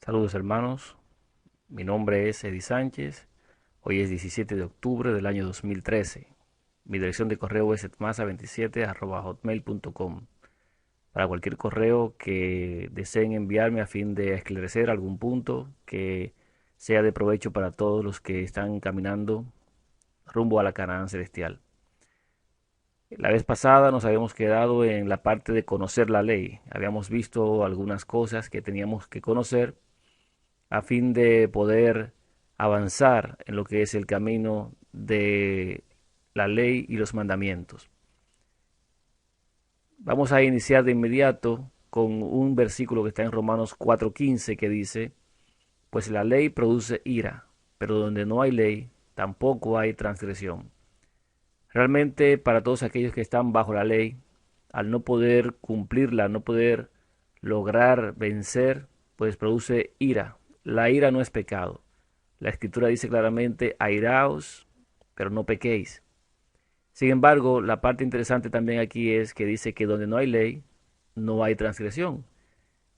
Saludos hermanos, mi nombre es Eddie Sánchez, hoy es 17 de octubre del año 2013. Mi dirección de correo es etmasa27@hotmail.com. Para cualquier correo que deseen enviarme a fin de esclarecer algún punto que sea de provecho para todos los que están caminando rumbo a la Canaán celestial. La vez pasada nos habíamos quedado en la parte de conocer la ley. Habíamos visto algunas cosas que teníamos que conocer a fin de poder avanzar en lo que es el camino de la ley y los mandamientos. Vamos a iniciar de inmediato con un versículo que está en Romanos 4:15 que dice, pues la ley produce ira, pero donde no hay ley, tampoco hay transgresión. Realmente para todos aquellos que están bajo la ley, al no poder cumplirla, no poder lograr vencer, pues produce ira. La ira no es pecado. La escritura dice claramente, airaos, pero no pequéis. Sin embargo, la parte interesante también aquí es que dice que donde no hay ley, no hay transgresión.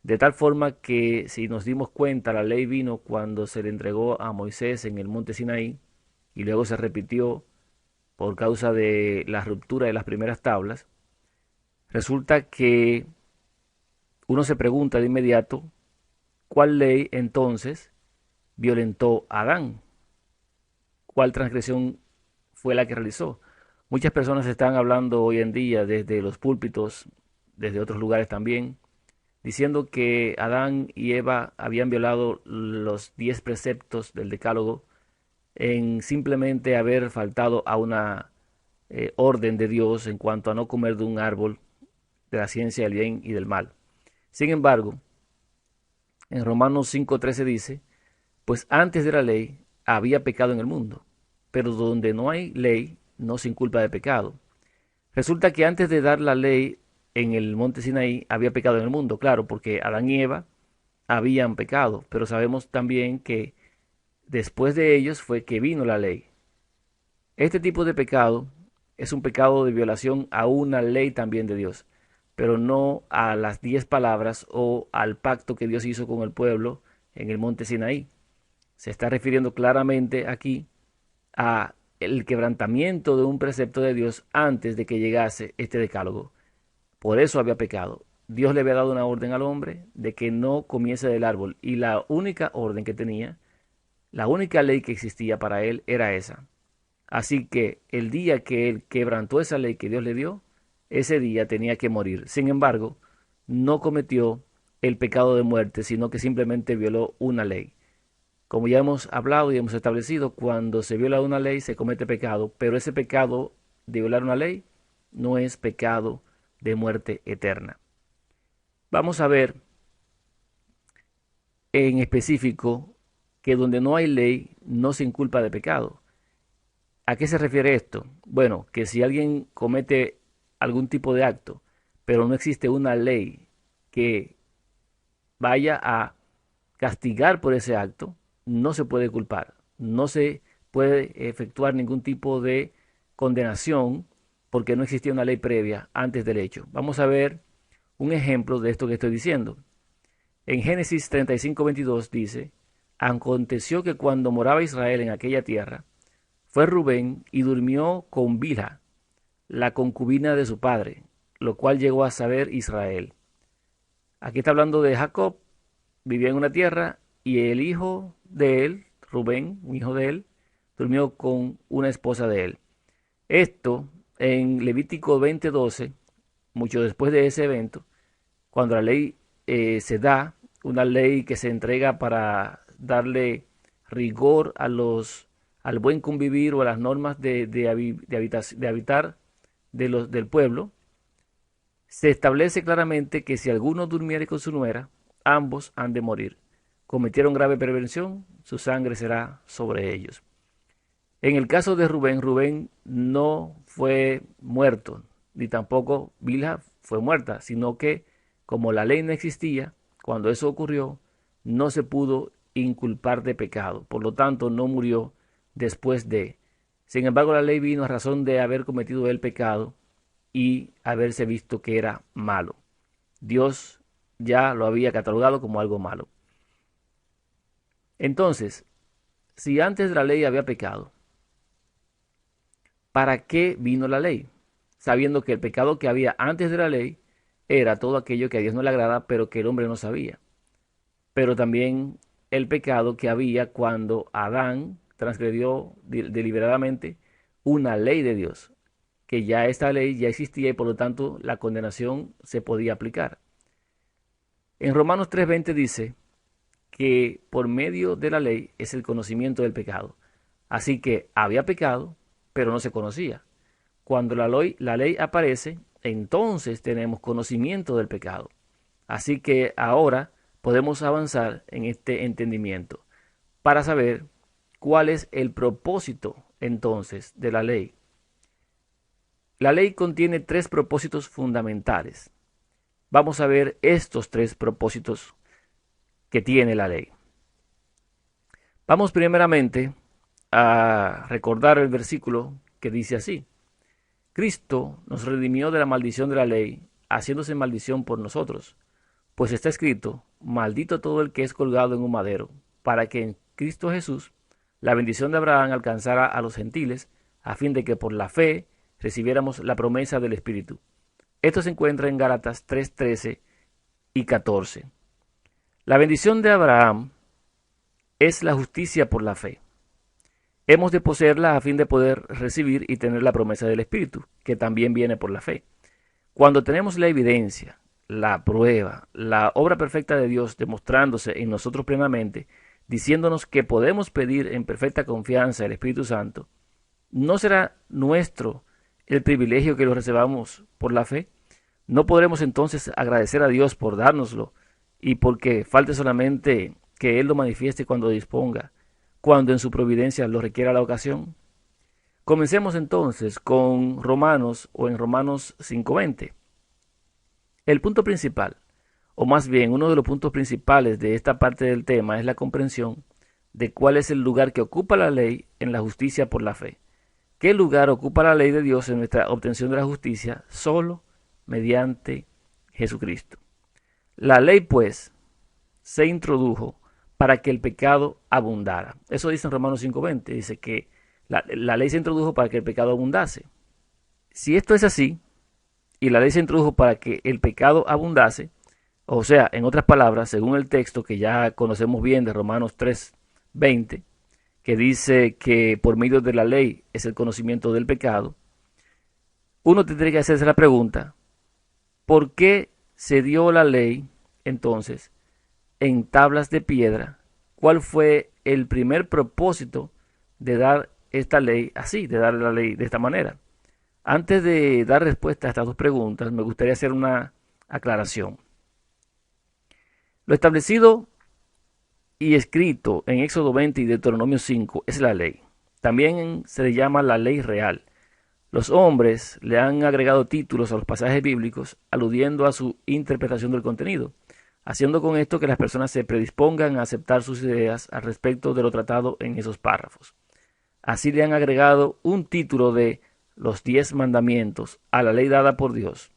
De tal forma que si nos dimos cuenta, la ley vino cuando se le entregó a Moisés en el monte Sinaí y luego se repitió por causa de la ruptura de las primeras tablas. Resulta que uno se pregunta de inmediato, ¿cuál ley entonces violentó a Adán? ¿Cuál transgresión fue la que realizó? Muchas personas están hablando hoy en día desde los púlpitos, desde otros lugares también, diciendo que Adán y Eva habían violado los 10 preceptos del Decálogo en simplemente haber faltado a una orden de Dios en cuanto a no comer de un árbol de la ciencia del bien y del mal. Sin embargo, en Romanos 5:13 dice, pues antes de la ley había pecado en el mundo, pero donde no hay ley no se inculpa de pecado. Resulta que antes de dar la ley en el monte Sinaí había pecado en el mundo, claro, porque Adán y Eva habían pecado, pero sabemos también que después de ellos fue que vino la ley. Este tipo de pecado es un pecado de violación a una ley también de Dios, pero no a las 10 palabras o al pacto que Dios hizo con el pueblo en el monte Sinaí. Se está refiriendo claramente aquí a el quebrantamiento de un precepto de Dios antes de que llegase este decálogo. Por eso había pecado. Dios le había dado una orden al hombre de que no comiese del árbol y la única orden que tenía, la única ley que existía para él era esa. Así que el día que él quebrantó esa ley que Dios le dio, ese día tenía que morir. Sin embargo, no cometió el pecado de muerte, sino que simplemente violó una ley. Como ya hemos hablado y hemos establecido, cuando se viola una ley se comete pecado, pero ese pecado de violar una ley no es pecado de muerte eterna. Vamos a ver en específico que donde no hay ley no se inculpa de pecado. ¿A qué se refiere esto? Bueno, que si alguien comete algún tipo de acto, pero no existe una ley que vaya a castigar por ese acto, no se puede culpar, no se puede efectuar ningún tipo de condenación porque no existía una ley previa antes del hecho. Vamos a ver un ejemplo de esto que estoy diciendo. En Génesis 35:22 dice, aconteció que cuando moraba Israel en aquella tierra, fue Rubén y durmió con Bilha, la concubina de su padre, lo cual llegó a saber Israel. Aquí está hablando de Jacob, vivía en una tierra y el hijo de él, Rubén, un hijo de él, durmió con una esposa de él. Esto en Levítico 20:12, mucho después de ese evento, cuando la ley se da, una ley que se entrega para darle rigor a al buen convivir o a las normas de habitar del pueblo, se establece claramente que si alguno durmiere con su nuera, ambos han de morir. Cometieron grave perversión, su sangre será sobre ellos. En el caso de Rubén, Rubén no fue muerto, ni tampoco Bilha fue muerta, sino que como la ley no existía, cuando eso ocurrió, no se pudo inculpar de pecado. Por lo tanto, no murió después de. Sin embargo, la ley vino a razón de haber cometido el pecado y haberse visto que era malo. Dios ya lo había catalogado como algo malo. Entonces, si antes de la ley había pecado, ¿para qué vino la ley? Sabiendo que el pecado que había antes de la ley era todo aquello que a Dios no le agrada, pero que el hombre no sabía. Pero también el pecado que había cuando Adán transgredió deliberadamente una ley de Dios, que ya esta ley ya existía y por lo tanto la condenación se podía aplicar. En Romanos 3:20 dice que por medio de la ley es el conocimiento del pecado. Así que había pecado, pero no se conocía. Cuando la ley aparece, entonces tenemos conocimiento del pecado. Así que ahora podemos avanzar en este entendimiento para saber cuál es el propósito entonces de la ley. La ley contiene tres propósitos fundamentales. Vamos a ver estos tres propósitos que tiene la ley. Vamos primeramente a recordar el versículo que dice así: Cristo nos redimió de la maldición de la ley, haciéndose maldición por nosotros. Pues está escrito: maldito todo el que es colgado en un madero, para que en Cristo Jesús la bendición de Abraham alcanzara a los gentiles, a fin de que por la fe recibiéramos la promesa del Espíritu. Esto se encuentra en Gálatas 3:13 y 14. La bendición de Abraham es la justicia por la fe. Hemos de poseerla a fin de poder recibir y tener la promesa del Espíritu, que también viene por la fe. Cuando tenemos la evidencia, la prueba, la obra perfecta de Dios demostrándose en nosotros plenamente, diciéndonos que podemos pedir en perfecta confianza el Espíritu Santo, ¿no será nuestro el privilegio que lo recibamos por la fe? ¿No podremos entonces agradecer a Dios por dárnoslo y porque falte solamente que Él lo manifieste cuando disponga, cuando en su providencia lo requiera la ocasión? Comencemos entonces con Romanos o en Romanos 5:20. El punto principal, o más bien uno de los puntos principales de esta parte del tema es la comprensión de cuál es el lugar que ocupa la ley en la justicia por la fe. ¿Qué lugar ocupa la ley de Dios en nuestra obtención de la justicia? Solo mediante Jesucristo. La ley, pues, se introdujo para que el pecado abundara. Eso dice en Romanos 5:20. Dice que la ley se introdujo para que el pecado abundase. Si esto es así, y la ley se introdujo para que el pecado abundase, o sea, en otras palabras, según el texto que ya conocemos bien de Romanos 3:20, que dice que por medio de la ley es el conocimiento del pecado, uno tendría que hacerse la pregunta: ¿por qué se dio la ley entonces en tablas de piedra? ¿Cuál fue el primer propósito de dar esta ley así, de dar la ley de esta manera? Antes de dar respuesta a estas dos preguntas, me gustaría hacer una aclaración. Lo establecido y escrito en Éxodo 20 y Deuteronomio 5 es la ley. También se le llama la ley real. Los hombres le han agregado títulos a los pasajes bíblicos aludiendo a su interpretación del contenido, haciendo con esto que las personas se predispongan a aceptar sus ideas al respecto de lo tratado en esos párrafos. Así le han agregado un título de los 10 mandamientos a la ley dada por Dios.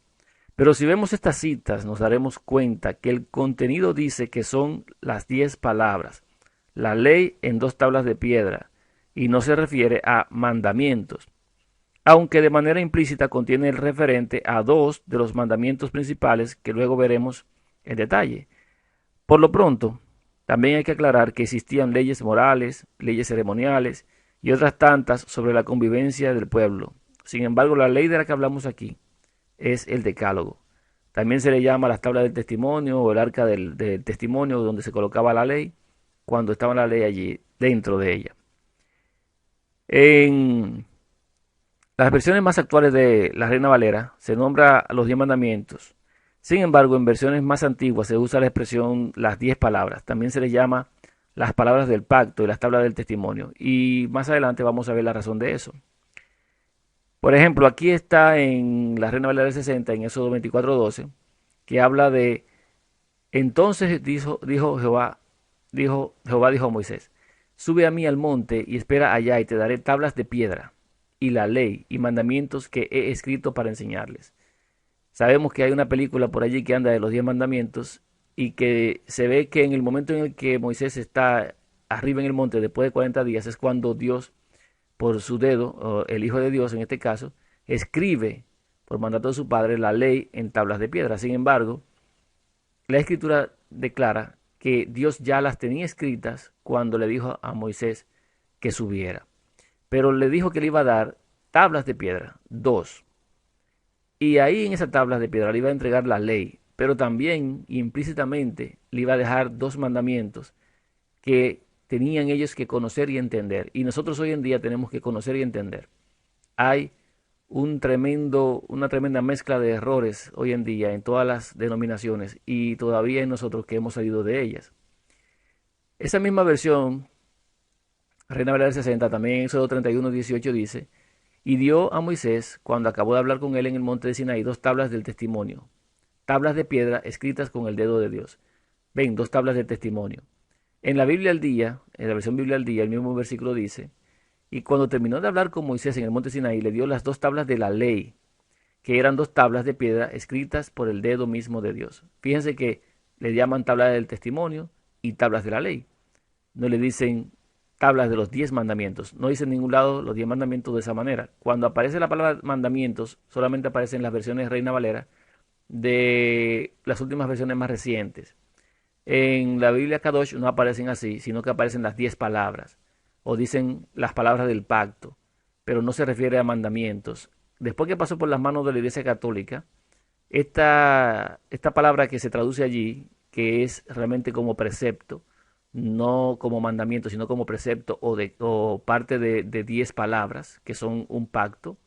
Pero si vemos estas citas, nos daremos cuenta que el contenido dice que son las 10 palabras, la ley en 2 tablas de piedra, y no se refiere a mandamientos, aunque de manera implícita contiene el referente a 2 de los mandamientos principales que luego veremos en detalle. Por lo pronto, también hay que aclarar que existían leyes morales, leyes ceremoniales y otras tantas sobre la convivencia del pueblo. Sin embargo, la ley de la que hablamos aquí es el Decálogo. También se le llama las tablas del testimonio o el arca del testimonio, donde se colocaba la ley cuando estaba la ley allí dentro de ella. En las versiones más actuales de la Reina Valera se nombra los 10 mandamientos. Sin embargo, en versiones más antiguas se usa la expresión las 10 palabras. También se les llama las palabras del pacto y las tablas del testimonio. Y más adelante vamos a ver la razón de eso. Por ejemplo, aquí está en la Reina Valera del 60, en Éxodo 24:12, que habla de: entonces Jehová dijo a Moisés: sube a mí al monte y espera allá, y te daré tablas de piedra y la ley y mandamientos que he escrito para enseñarles. Sabemos que hay una película por allí que anda de los 10 mandamientos y que se ve que en el momento en el que Moisés está arriba en el monte después de 40 días, es cuando Dios, por su dedo, o el Hijo de Dios en este caso, escribe por mandato de su Padre la ley en tablas de piedra. Sin embargo, la Escritura declara que Dios ya las tenía escritas cuando le dijo a Moisés que subiera. Pero le dijo que le iba a dar tablas de piedra, dos. Y ahí en esas tablas de piedra le iba a entregar la ley, pero también implícitamente le iba a dejar dos mandamientos que tenían ellos que conocer y entender. Y nosotros hoy en día tenemos que conocer y entender. Hay una tremenda mezcla de errores hoy en día en todas las denominaciones y todavía en nosotros que hemos salido de ellas. Esa misma versión, Reina Valera del 60, también en Éxodo 31:18 dice, y dio a Moisés, cuando acabó de hablar con él en el monte de Sinaí, dos tablas del testimonio, tablas de piedra escritas con el dedo de Dios. Ven, dos tablas de testimonio. En la Biblia al día, en la versión Biblia al día, el mismo versículo dice, y cuando terminó de hablar con Moisés en el monte Sinaí, le dio las dos tablas de la ley, que eran dos tablas de piedra escritas por el dedo mismo de Dios. Fíjense que le llaman tablas del testimonio y tablas de la ley. No le dicen tablas de los 10 mandamientos. No dice en ningún lado los 10 mandamientos de esa manera. Cuando aparece la palabra mandamientos, solamente aparecen las versiones Reina Valera de las últimas versiones más recientes. En la Biblia Kadosh no aparecen así, sino que aparecen las 10 palabras, o dicen las palabras del pacto, pero no se refiere a mandamientos. Después que pasó por las manos de la Iglesia Católica, esta palabra que se traduce allí, que es realmente como precepto, no como mandamiento, sino como precepto o parte de 10 palabras, que son un pacto,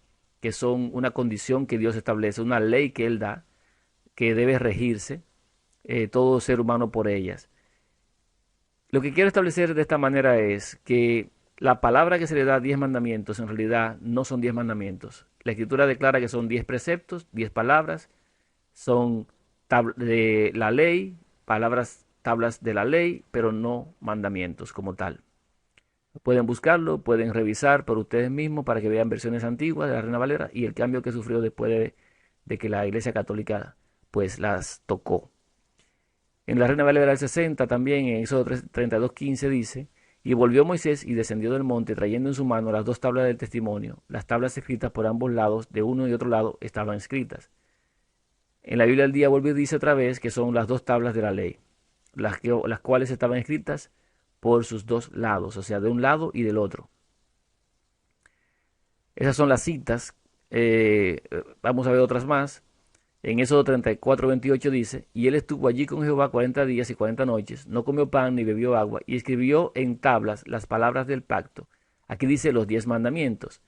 que son una condición que Dios establece, una ley que Él da, que debe regirse todo ser humano por ellas. Lo que quiero establecer de esta manera es que la palabra que se le da 10 mandamientos en realidad no son 10 mandamientos. La Escritura declara que son 10 preceptos, 10 palabras, son de la ley, palabras, tablas de la ley, pero no mandamientos como tal. Pueden buscarlo, pueden revisar por ustedes mismos para que vean versiones antiguas de la Reina Valera y el cambio que sufrió después de que la Iglesia Católica pues las tocó. En la Reina Valera del 60 también, en Éxodo 32:15 dice, y volvió Moisés y descendió del monte trayendo en su mano las dos tablas del testimonio. Las tablas escritas por ambos lados, de uno y otro lado, estaban escritas. En la Biblia del día vuelve y dice otra vez que son las dos tablas de la ley, las cuales estaban escritas por sus dos lados, o sea, de un lado y del otro. Esas son las citas. Vamos a ver otras más. En Éxodo 34:28 dice, y él estuvo allí con Jehová 40 días y 40 noches, no comió pan ni bebió agua, y escribió en tablas las palabras del pacto. Aquí dice los 10 mandamientos.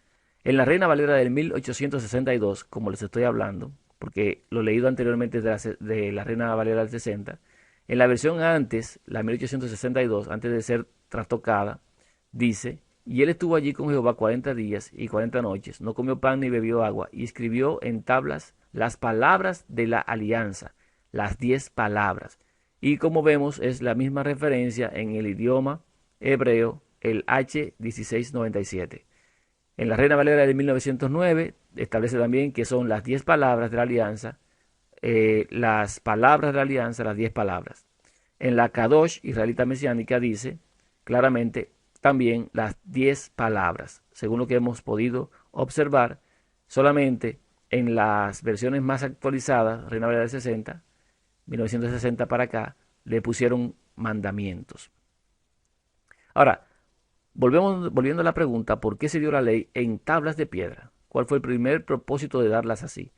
En la Reina Valera del 1862, como les estoy hablando, porque lo leído anteriormente de la Reina Valera del 60, en la versión antes, la 1862, antes de ser trastocada, dice, y él estuvo allí con Jehová 40 días y 40 noches, no comió pan ni bebió agua, y escribió en tablas las palabras de la alianza, las 10 palabras. Y como vemos, es la misma referencia en el idioma hebreo, el H1697. En la Reina Valera de 1909 establece también que son las 10 palabras de la alianza, las palabras de la alianza, las 10 palabras. En la Kadosh israelita mesiánica dice claramente también las 10 palabras. Según lo que hemos podido observar, solamente en las versiones más actualizadas, Reina Valera del 60, 1960 para acá, le pusieron mandamientos. Ahora, volviendo a la pregunta, ¿por qué se dio la ley en tablas de piedra? ¿Cuál fue el primer propósito de darlas así?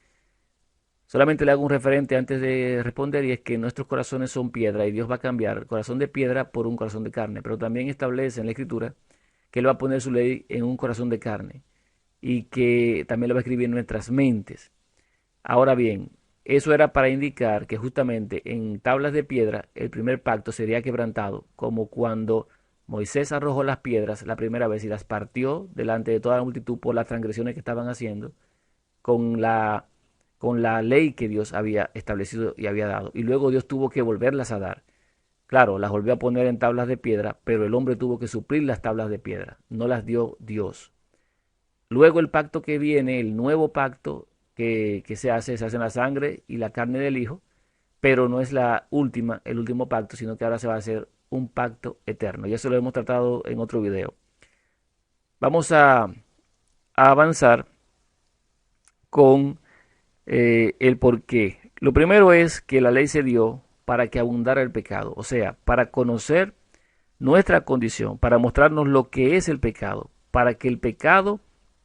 Solamente le hago un referente antes de responder y es que nuestros corazones son piedra y Dios va a cambiar el corazón de piedra por un corazón de carne, pero también establece en la Escritura que Él va a poner su ley en un corazón de carne y que también lo va a escribir en nuestras mentes. Ahora bien, eso era para indicar que justamente en tablas de piedra el primer pacto sería quebrantado, como cuando Moisés arrojó las piedras la primera vez y las partió delante de toda la multitud por las transgresiones que estaban haciendo con la ley que Dios había establecido y había dado. Y luego Dios tuvo que volverlas a dar. Claro, las volvió a poner en tablas de piedra, pero el hombre tuvo que suplir las tablas de piedra. No las dio Dios. Luego el pacto que viene, el nuevo pacto que se hace en la sangre y la carne del Hijo, pero no es la última, el último pacto, sino que ahora se va a hacer un pacto eterno. Y eso lo hemos tratado en otro video. Vamos a avanzar con el por qué. Lo primero es que la ley se dio para que abundara el pecado, o sea, para conocer nuestra condición, para mostrarnos lo que es el pecado, para que el pecado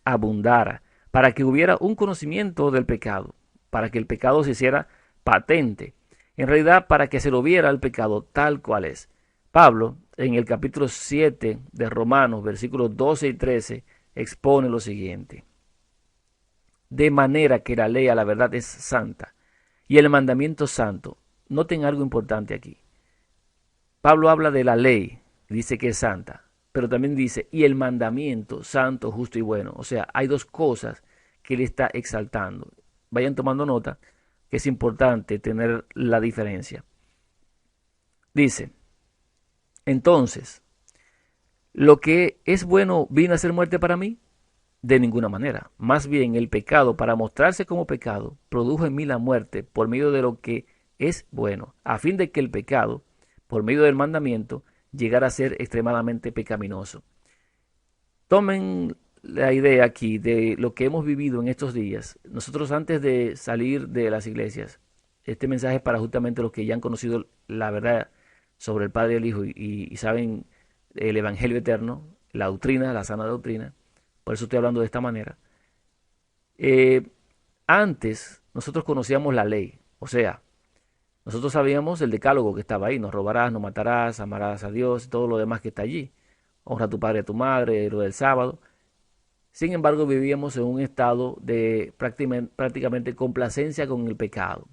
abundara, para que hubiera un conocimiento del pecado, para que el pecado se hiciera patente, en realidad para que se lo viera el pecado tal cual es. Pablo, en el capítulo 7 de Romanos, versículos 12 y 13, expone lo siguiente: de manera que la ley a la verdad es santa y el mandamiento santo. Noten algo importante aquí. Pablo habla de la ley, dice que es santa, pero también dice, y el mandamiento santo, justo y bueno. O sea, hay dos cosas que él está exaltando. Vayan tomando nota, que es importante tener la diferencia. Dice, entonces, ¿lo que es bueno vino a ser muerte para mí? De ninguna manera. Más bien, el pecado, para mostrarse como pecado, produjo en mí la muerte por medio de lo que es bueno, a fin de que el pecado, por medio del mandamiento, llegara a ser extremadamente pecaminoso. Tomen la idea aquí de lo que hemos vivido en estos días. Nosotros, antes de salir de las iglesias, este mensaje es para justamente los que ya han conocido la verdad sobre el Padre y el Hijo y saben el Evangelio eterno, la doctrina, la sana doctrina. Por eso estoy hablando de esta manera. Eh, Antes nosotros conocíamos la ley, o sea, nosotros sabíamos el decálogo que estaba ahí: no robarás, no matarás, amarás a Dios, todo lo demás que está allí. Honra a tu padre y a tu madre, lo del sábado. Sin embargo, vivíamos en un estado de prácticamente complacencia con el pecado,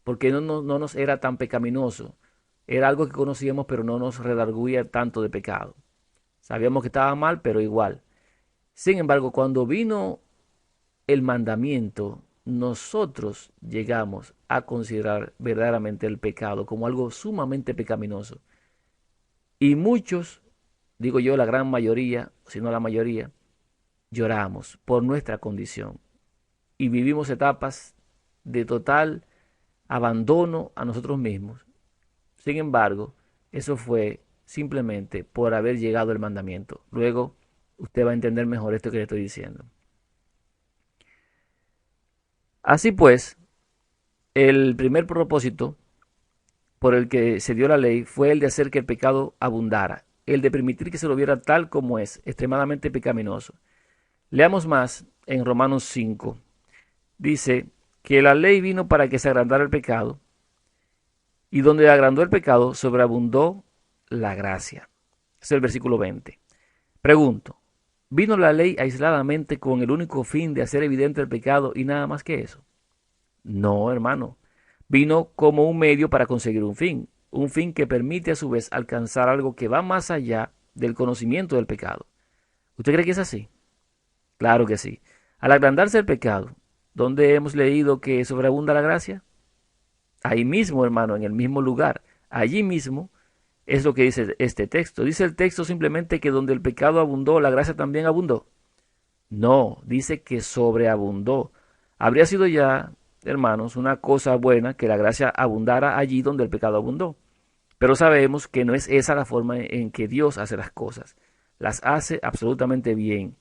porque no nos era tan pecaminoso. Era algo que conocíamos, pero no nos redarguía tanto de pecado. Sabíamos que estaba mal, pero igual. Sin embargo, cuando vino el mandamiento, nosotros llegamos a considerar verdaderamente el pecado como algo sumamente pecaminoso. Y muchos, digo yo, la gran mayoría, si no la mayoría, lloramos por nuestra condición y vivimos etapas de total abandono a nosotros mismos. Sin embargo, eso fue simplemente por haber llegado el mandamiento. Luego, usted va a entender mejor esto que le estoy diciendo. Así pues, el primer propósito por el que se dio la ley fue el de hacer que el pecado abundara, el de permitir que se lo viera tal como es, extremadamente pecaminoso. Leamos más en Romanos 5. Dice que la ley vino para que se agrandara el pecado, y donde agrandó el pecado, sobreabundó la gracia. Es el versículo 20. Pregunto, ¿vino la ley aisladamente con el único fin de hacer evidente el pecado y nada más que eso? No, hermano. Vino como un medio para conseguir un fin que permite a su vez alcanzar algo que va más allá del conocimiento del pecado. ¿Usted cree que es así? Claro que sí. Al agrandarse el pecado, ¿dónde hemos leído que sobreabunda la gracia? Ahí mismo, hermano, en el mismo lugar. Allí mismo es lo que dice este texto. ¿Dice el texto simplemente que donde el pecado abundó, la gracia también abundó? No, dice que sobreabundó. Habría sido ya, hermanos, una cosa buena que la gracia abundara allí donde el pecado abundó. Pero sabemos que no es esa la forma en que Dios hace las cosas. Las hace absolutamente bien.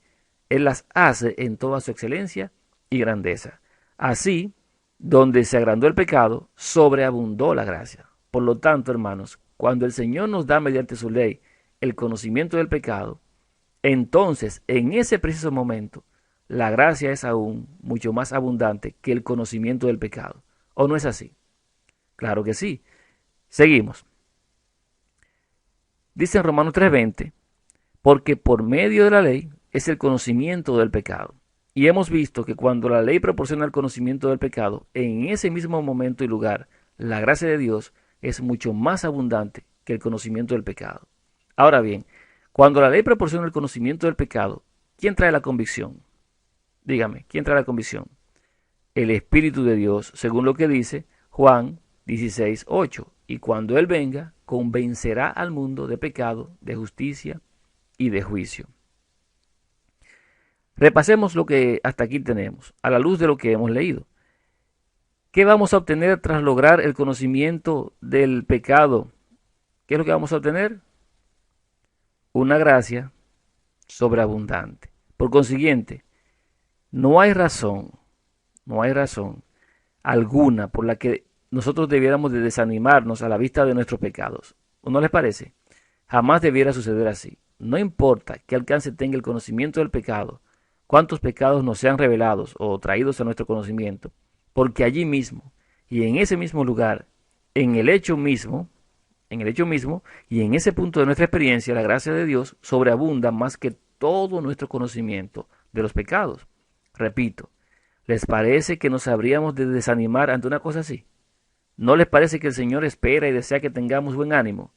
Él las hace en toda su excelencia y grandeza. Así, donde se agrandó el pecado, sobreabundó la gracia. Por lo tanto, hermanos, cuando el Señor nos da mediante su ley el conocimiento del pecado, entonces, en ese preciso momento, la gracia es aún mucho más abundante que el conocimiento del pecado. ¿O no es así? Claro que sí. Seguimos. Dice en Romanos 3:20, porque por medio de la ley es el conocimiento del pecado. Y hemos visto que cuando la ley proporciona el conocimiento del pecado, en ese mismo momento y lugar, la gracia de Dios es mucho más abundante que el conocimiento del pecado. Ahora bien, cuando la ley proporciona el conocimiento del pecado, ¿quién trae la convicción? Dígame, ¿quién trae la convicción? El Espíritu de Dios, según lo que dice Juan 16:8. Y cuando Él venga, convencerá al mundo de pecado, de justicia y de juicio. Repasemos lo que hasta aquí tenemos, a la luz de lo que hemos leído. ¿Qué vamos a obtener tras lograr el conocimiento del pecado? ¿Qué es lo que vamos a obtener? Una gracia sobreabundante. Por consiguiente, no hay razón, no hay razón alguna por la que nosotros debiéramos de desanimarnos a la vista de nuestros pecados. ¿O no les parece? Jamás debiera suceder así. No importa qué alcance tenga el conocimiento del pecado, cuántos pecados nos sean revelados o traídos a nuestro conocimiento, porque allí mismo y en ese mismo lugar, en el hecho mismo, y en ese punto de nuestra experiencia, la gracia de Dios sobreabunda más que todo nuestro conocimiento de los pecados. Repito, ¿les parece que nos habríamos de desanimar ante una cosa así? ¿No les parece que el Señor espera y desea que tengamos buen ánimo?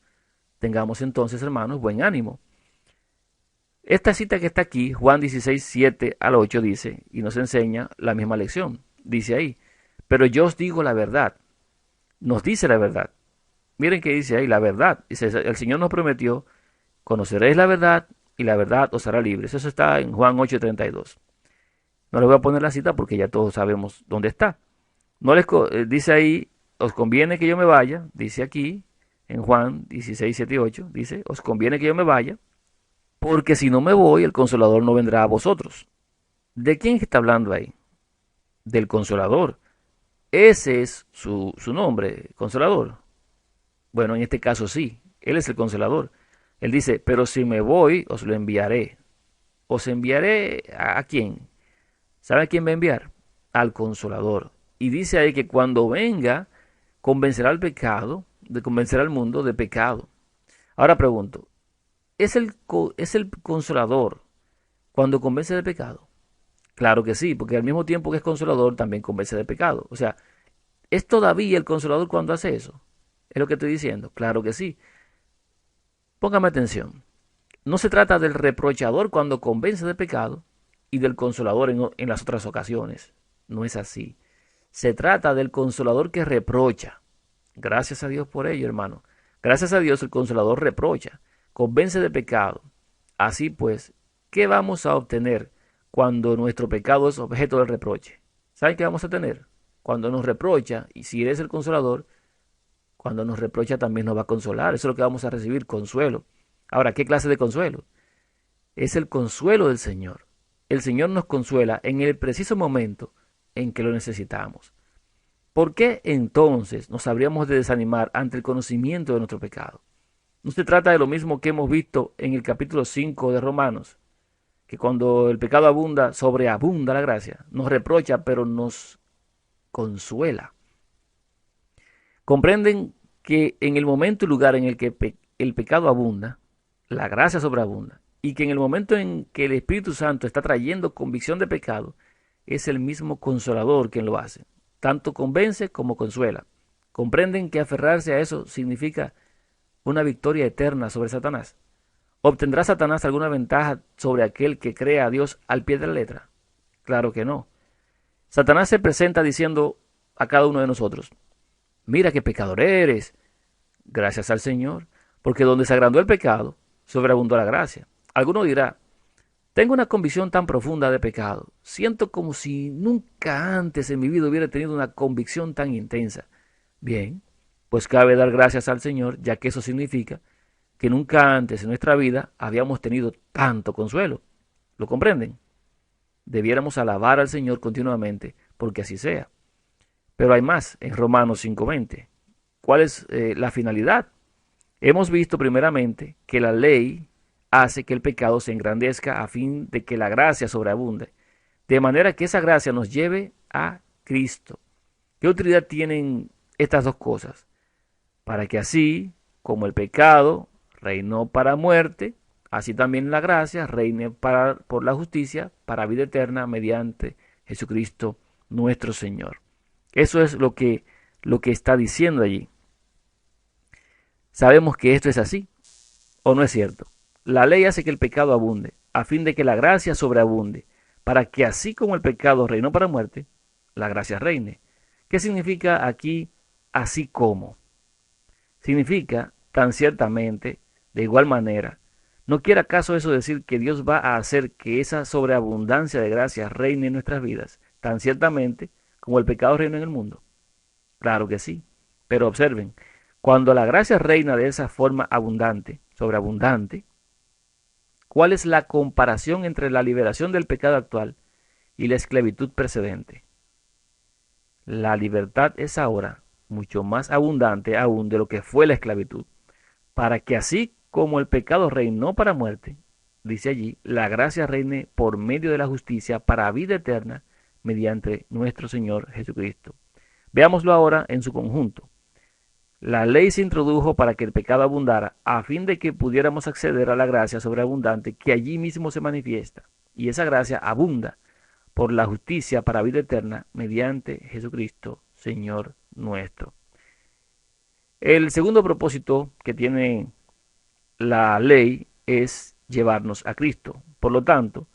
Tengamos entonces, hermanos, buen ánimo. Esta cita que está aquí, Juan 16, 7 al 8, dice, y nos enseña la misma lección. Dice ahí, pero yo os digo la verdad. Nos dice la verdad. Miren que dice ahí, la verdad. Dice, el Señor nos prometió, conoceréis la verdad y la verdad os hará libres. Eso está en Juan 8:32. No les voy a poner la cita porque ya todos sabemos dónde está. No les dice ahí, os conviene que yo me vaya, dice aquí, en Juan 16, 7 y 8, dice, os conviene que yo me vaya, porque si no me voy, el Consolador no vendrá a vosotros. ¿De quién está hablando ahí? Del Consolador. Ese es su nombre, Consolador. Bueno, en este caso sí, Él es el Consolador. Él dice, pero si me voy, os lo enviaré. ¿Os enviaré a quién? ¿Sabe a quién va a enviar? Al Consolador. Y dice ahí que cuando venga, convencerá al pecado, de convencer al mundo de pecado. Ahora pregunto, ¿es el Consolador cuando convence de pecado? Claro que sí, porque al mismo tiempo que es Consolador, también convence de pecado. O sea, ¿es todavía el Consolador cuando hace eso? ¿Es lo que estoy diciendo? Claro que sí. Póngame atención. No se trata del reprochador cuando convence de pecado y del consolador en las otras ocasiones. No es así. Se trata del consolador que reprocha. Gracias a Dios por ello, hermano. Gracias a Dios el consolador reprocha, convence de pecado. Así pues, ¿qué vamos a obtener cuando nuestro pecado es objeto del reproche? ¿Saben qué vamos a tener? Cuando nos reprocha, y si eres el consolador, cuando nos reprocha también nos va a consolar. Eso es lo que vamos a recibir, consuelo. Ahora, ¿qué clase de consuelo? Es el consuelo del Señor. El Señor nos consuela en el preciso momento en que lo necesitamos. ¿Por qué entonces nos habríamos de desanimar ante el conocimiento de nuestro pecado? No se trata de lo mismo que hemos visto en el capítulo 5 de Romanos, que cuando el pecado abunda, sobreabunda la gracia. Nos reprocha, pero nos consuela. Comprenden que en el momento y lugar en el que el pecado abunda, la gracia sobreabunda, y que en el momento en que el Espíritu Santo está trayendo convicción de pecado, es el mismo consolador quien lo hace. Tanto convence como consuela. Comprenden que aferrarse a eso significa una victoria eterna sobre Satanás. ¿Obtendrá Satanás alguna ventaja sobre aquel que crea a Dios al pie de la letra? Claro que no. Satanás se presenta diciendo a cada uno de nosotros, mira qué pecador eres. Gracias al Señor, porque donde se agrandó el pecado, sobreabundó la gracia. Alguno dirá, tengo una convicción tan profunda de pecado. Siento como si nunca antes en mi vida hubiera tenido una convicción tan intensa. Bien, pues cabe dar gracias al Señor, ya que eso significa que nunca antes en nuestra vida habíamos tenido tanto consuelo. ¿Lo comprenden? Debiéramos alabar al Señor continuamente, porque así sea. Pero hay más en Romanos 5:20. ¿Cuál es la finalidad? Hemos visto primeramente que la ley hace que el pecado se engrandezca a fin de que la gracia sobreabunde, de manera que esa gracia nos lleve a Cristo. ¿Qué utilidad tienen estas dos cosas? Para que así como el pecado reinó para muerte, así también la gracia reine por la justicia, para vida eterna mediante Jesucristo nuestro Señor. Eso es lo que está diciendo allí. Sabemos que esto es así, ¿o no es cierto? La ley hace que el pecado abunde, a fin de que la gracia sobreabunde, para que así como el pecado reinó para muerte, la gracia reine. ¿Qué significa aquí así como? Significa tan ciertamente, de igual manera. ¿No quiere acaso eso decir que Dios va a hacer que esa sobreabundancia de gracia reine en nuestras vidas, tan ciertamente como el pecado reina en el mundo? Claro que sí. Pero observen, cuando la gracia reina de esa forma abundante, sobreabundante, ¿cuál es la comparación entre la liberación del pecado actual y la esclavitud precedente? La libertad es ahora mucho más abundante aún de lo que fue la esclavitud, para que así como el pecado reinó para muerte, dice allí, la gracia reine por medio de la justicia para vida eterna mediante nuestro Señor Jesucristo. Veámoslo ahora en su conjunto. La ley se introdujo para que el pecado abundara, a fin de que pudiéramos acceder a la gracia sobreabundante que allí mismo se manifiesta. Y esa gracia abunda por la justicia para vida eterna mediante Jesucristo, Señor nuestro. El segundo propósito que tiene la ley es llevarnos a Cristo. Por lo tanto,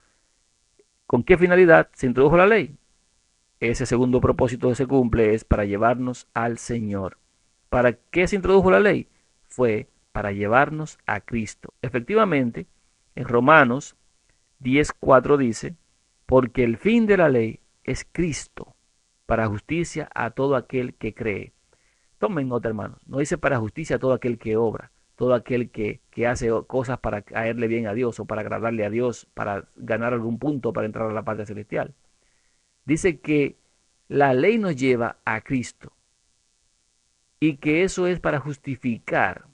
¿con qué finalidad se introdujo la ley? Ese segundo propósito que se cumple es para llevarnos al Señor. ¿Para qué se introdujo la ley? Fue para llevarnos a Cristo. Efectivamente, en Romanos 10:4 dice, porque el fin de la ley es Cristo, para justicia a todo aquel que cree. Tomen nota, hermanos. No dice para justicia a todo aquel que obra, todo aquel que hace cosas para caerle bien a Dios o para agradarle a Dios, para ganar algún punto para entrar a la patria celestial. Dice que la ley nos lleva a Cristo y que eso es para justificar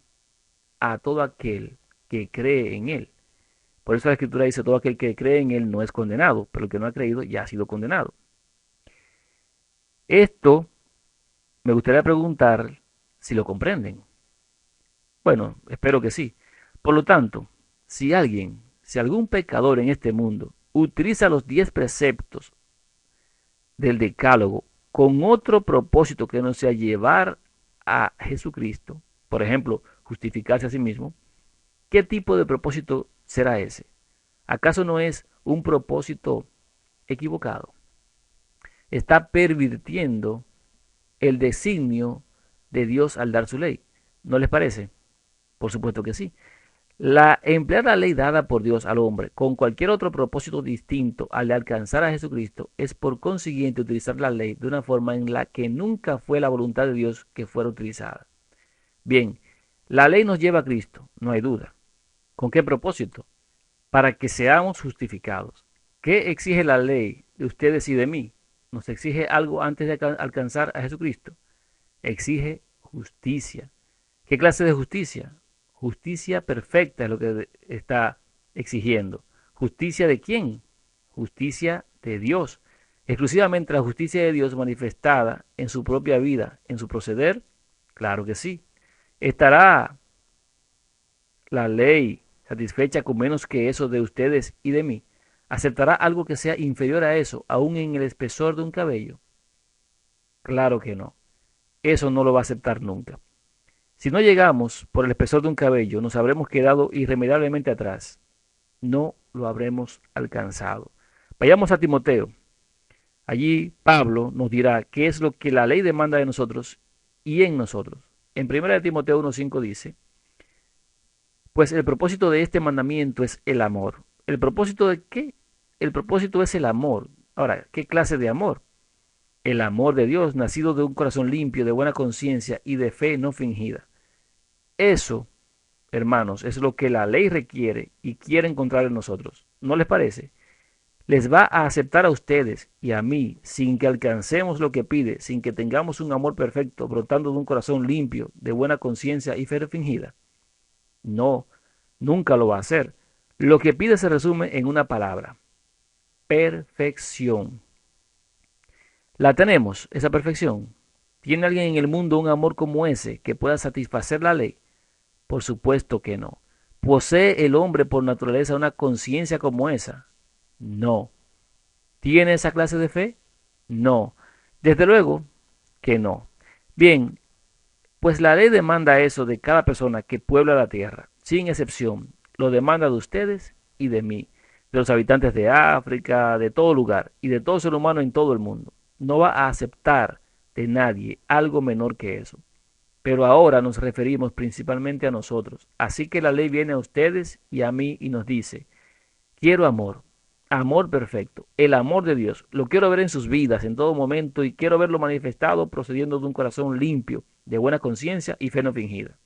a todo aquel que cree en Él. Por eso la Escritura dice, todo aquel que cree en Él no es condenado, pero el que no ha creído ya ha sido condenado. Esto me gustaría preguntar si lo comprenden. Bueno, espero que sí. Por lo tanto, si algún pecador en este mundo utiliza los 10 preceptos del decálogo con otro propósito que no sea llevar a Jesucristo, por ejemplo, justificarse a sí mismo, ¿qué tipo de propósito será ese? ¿Acaso no es un propósito equivocado? Está pervirtiendo el designio de Dios al dar su ley. ¿No les parece? Por supuesto que sí. Emplear la ley dada por Dios al hombre con cualquier otro propósito distinto al de alcanzar a Jesucristo es por consiguiente utilizar la ley de una forma en la que nunca fue la voluntad de Dios que fuera utilizada. Bien, la ley nos lleva a Cristo, no hay duda. ¿Con qué propósito? Para que seamos justificados. ¿Qué exige la ley de ustedes y de mí? ¿Nos exige algo antes de alcanzar a Jesucristo? Exige justicia. ¿Qué clase de justicia? Justicia perfecta es lo que está exigiendo. ¿Justicia de quién? Justicia de Dios. Exclusivamente la justicia de Dios manifestada en su propia vida, en su proceder. Claro que sí. ¿Estará la ley satisfecha con menos que eso de ustedes y de mí? ¿Aceptará algo que sea inferior a eso, aún en el espesor de un cabello? Claro que no. Eso no lo va a aceptar nunca. Si no llegamos por el espesor de un cabello, nos habremos quedado irremediablemente atrás. No lo habremos alcanzado. Vayamos a Timoteo. Allí Pablo nos dirá qué es lo que la ley demanda de nosotros y en nosotros. En 1 Timoteo 1:5 dice, pues el propósito de este mandamiento es el amor. ¿El propósito de qué? El propósito es el amor. Ahora, ¿qué clase de amor? El amor de Dios, nacido de un corazón limpio, de buena conciencia y de fe no fingida. Eso, hermanos, es lo que la ley requiere y quiere encontrar en nosotros. ¿No les parece? Les va a aceptar a ustedes y a mí sin que alcancemos lo que pide, sin que tengamos un amor perfecto brotando de un corazón limpio, de buena conciencia y fe fingida. No, nunca lo va a hacer. Lo que pide se resume en una palabra: perfección. ¿La tenemos, esa perfección? ¿Tiene alguien en el mundo un amor como ese que pueda satisfacer la ley? Por supuesto que no. ¿Posee el hombre por naturaleza una conciencia como esa? No. ¿Tiene esa clase de fe? No. Desde luego que no. Bien, pues la ley demanda eso de cada persona que puebla la tierra, sin excepción. Lo demanda de ustedes y de mí, de los habitantes de África, de todo lugar y de todo ser humano en todo el mundo. No va a aceptar de nadie algo menor que eso. Pero ahora nos referimos principalmente a nosotros. Así que la ley viene a ustedes y a mí y nos dice, quiero amor, Amor perfecto, el amor de Dios. Lo quiero ver en sus vidas en todo momento y quiero verlo manifestado procediendo de un corazón limpio, de buena conciencia y fe no fingida.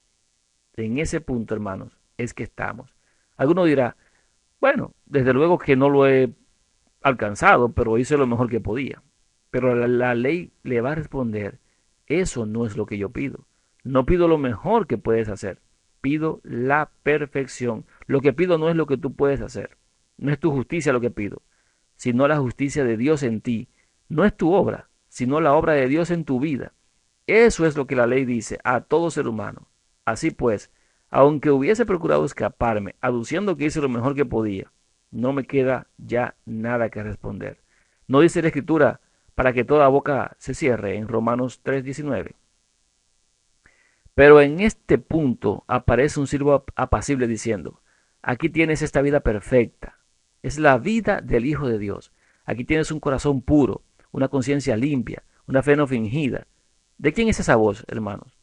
En ese punto, hermanos, es que estamos. Alguno dirá, bueno, desde luego que no lo he alcanzado, pero hice lo mejor que podía. Pero la ley le va a responder, eso no es lo que yo pido. No pido lo mejor que puedes hacer, pido la perfección. Lo que pido no es lo que tú puedes hacer, no es tu justicia lo que pido, sino la justicia de Dios en ti. No es tu obra, sino la obra de Dios en tu vida. Eso es lo que la ley dice a todo ser humano. Así pues, aunque hubiese procurado escaparme, aduciendo que hice lo mejor que podía, no me queda ya nada que responder. ¿No dice la Escritura para que toda boca se cierre en Romanos 3:19? Pero en este punto aparece un siervo apacible diciendo, aquí tienes esta vida perfecta, es la vida del Hijo de Dios. Aquí tienes un corazón puro, una conciencia limpia, una fe no fingida. ¿De quién es esa voz, hermanos?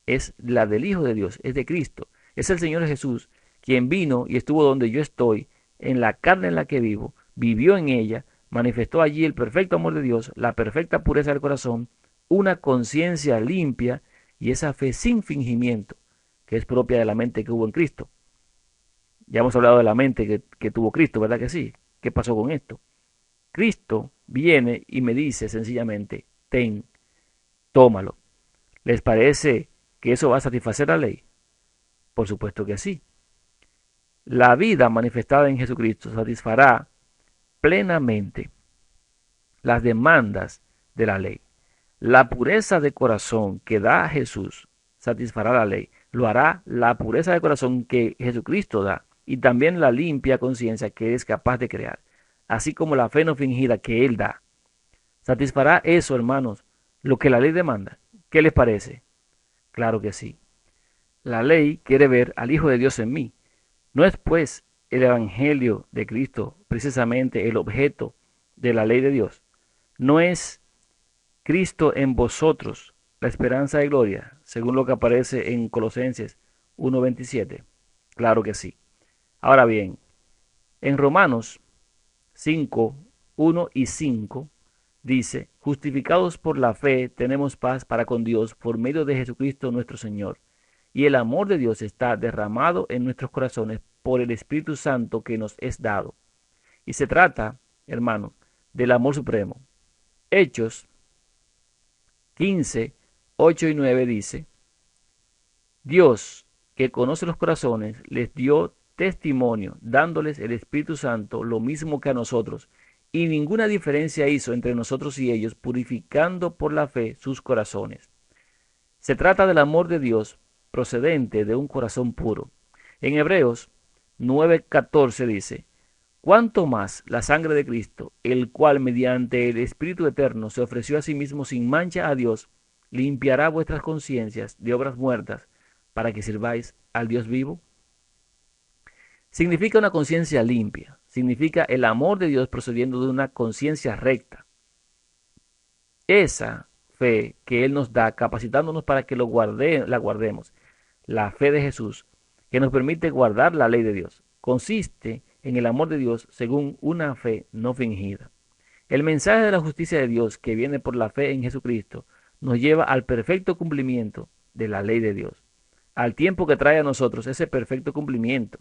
Es la del Hijo de Dios, es de Cristo. Es el Señor Jesús, quien vino y estuvo donde yo estoy, en la carne en la que vivo, vivió en ella, manifestó allí el perfecto amor de Dios, la perfecta pureza del corazón, una conciencia limpia y esa fe sin fingimiento, que es propia de la mente que hubo en Cristo. Ya hemos hablado de la mente que tuvo Cristo, ¿verdad que sí? ¿Qué pasó con esto? Cristo viene y me dice sencillamente, ten, tómalo. ¿Les parece que eso va a satisfacer la ley? Por supuesto que sí. La vida manifestada en Jesucristo satisfará plenamente las demandas de la ley. La pureza de corazón que da Jesús satisfará la ley. Lo hará la pureza de corazón que Jesucristo da y también la limpia conciencia que es capaz de crear, así como la fe no fingida que Él da. ¿Satisfará eso, hermanos, lo que la ley demanda? ¿Qué les parece? Claro que sí. La ley quiere ver al Hijo de Dios en mí. ¿No es pues el Evangelio de Cristo precisamente el objeto de la ley de Dios? ¿No es Cristo en vosotros la esperanza de gloria, según lo que aparece en Colosenses 1:27? Claro que sí. Ahora bien, en Romanos 5, 1 y 5 dice, justificados por la fe tenemos paz para con Dios por medio de Jesucristo nuestro Señor. Y el amor de Dios está derramado en nuestros corazones por el Espíritu Santo que nos es dado. Y se trata, hermano, del amor supremo. Hechos 15, 8 y 9 dice, Dios, que conoce los corazones, les dio testimonio, dándoles el Espíritu Santo, lo mismo que a nosotros, y ninguna diferencia hizo entre nosotros y ellos, purificando por la fe sus corazones. Se trata del amor de Dios procedente de un corazón puro. En Hebreos 9:14 dice, cuánto más la sangre de Cristo, el cual mediante el Espíritu Eterno se ofreció a sí mismo sin mancha a Dios, limpiará vuestras conciencias de obras muertas para que sirváis al Dios vivo. Significa una conciencia limpia, significa el amor de Dios procediendo de una conciencia recta. Esa fe que Él nos da, capacitándonos para que la guardemos, la fe de Jesús, que nos permite guardar la ley de Dios, consiste en el amor de Dios según una fe no fingida. El mensaje de la justicia de Dios que viene por la fe en Jesucristo nos lleva al perfecto cumplimiento de la ley de Dios, al tiempo que trae a nosotros ese perfecto cumplimiento.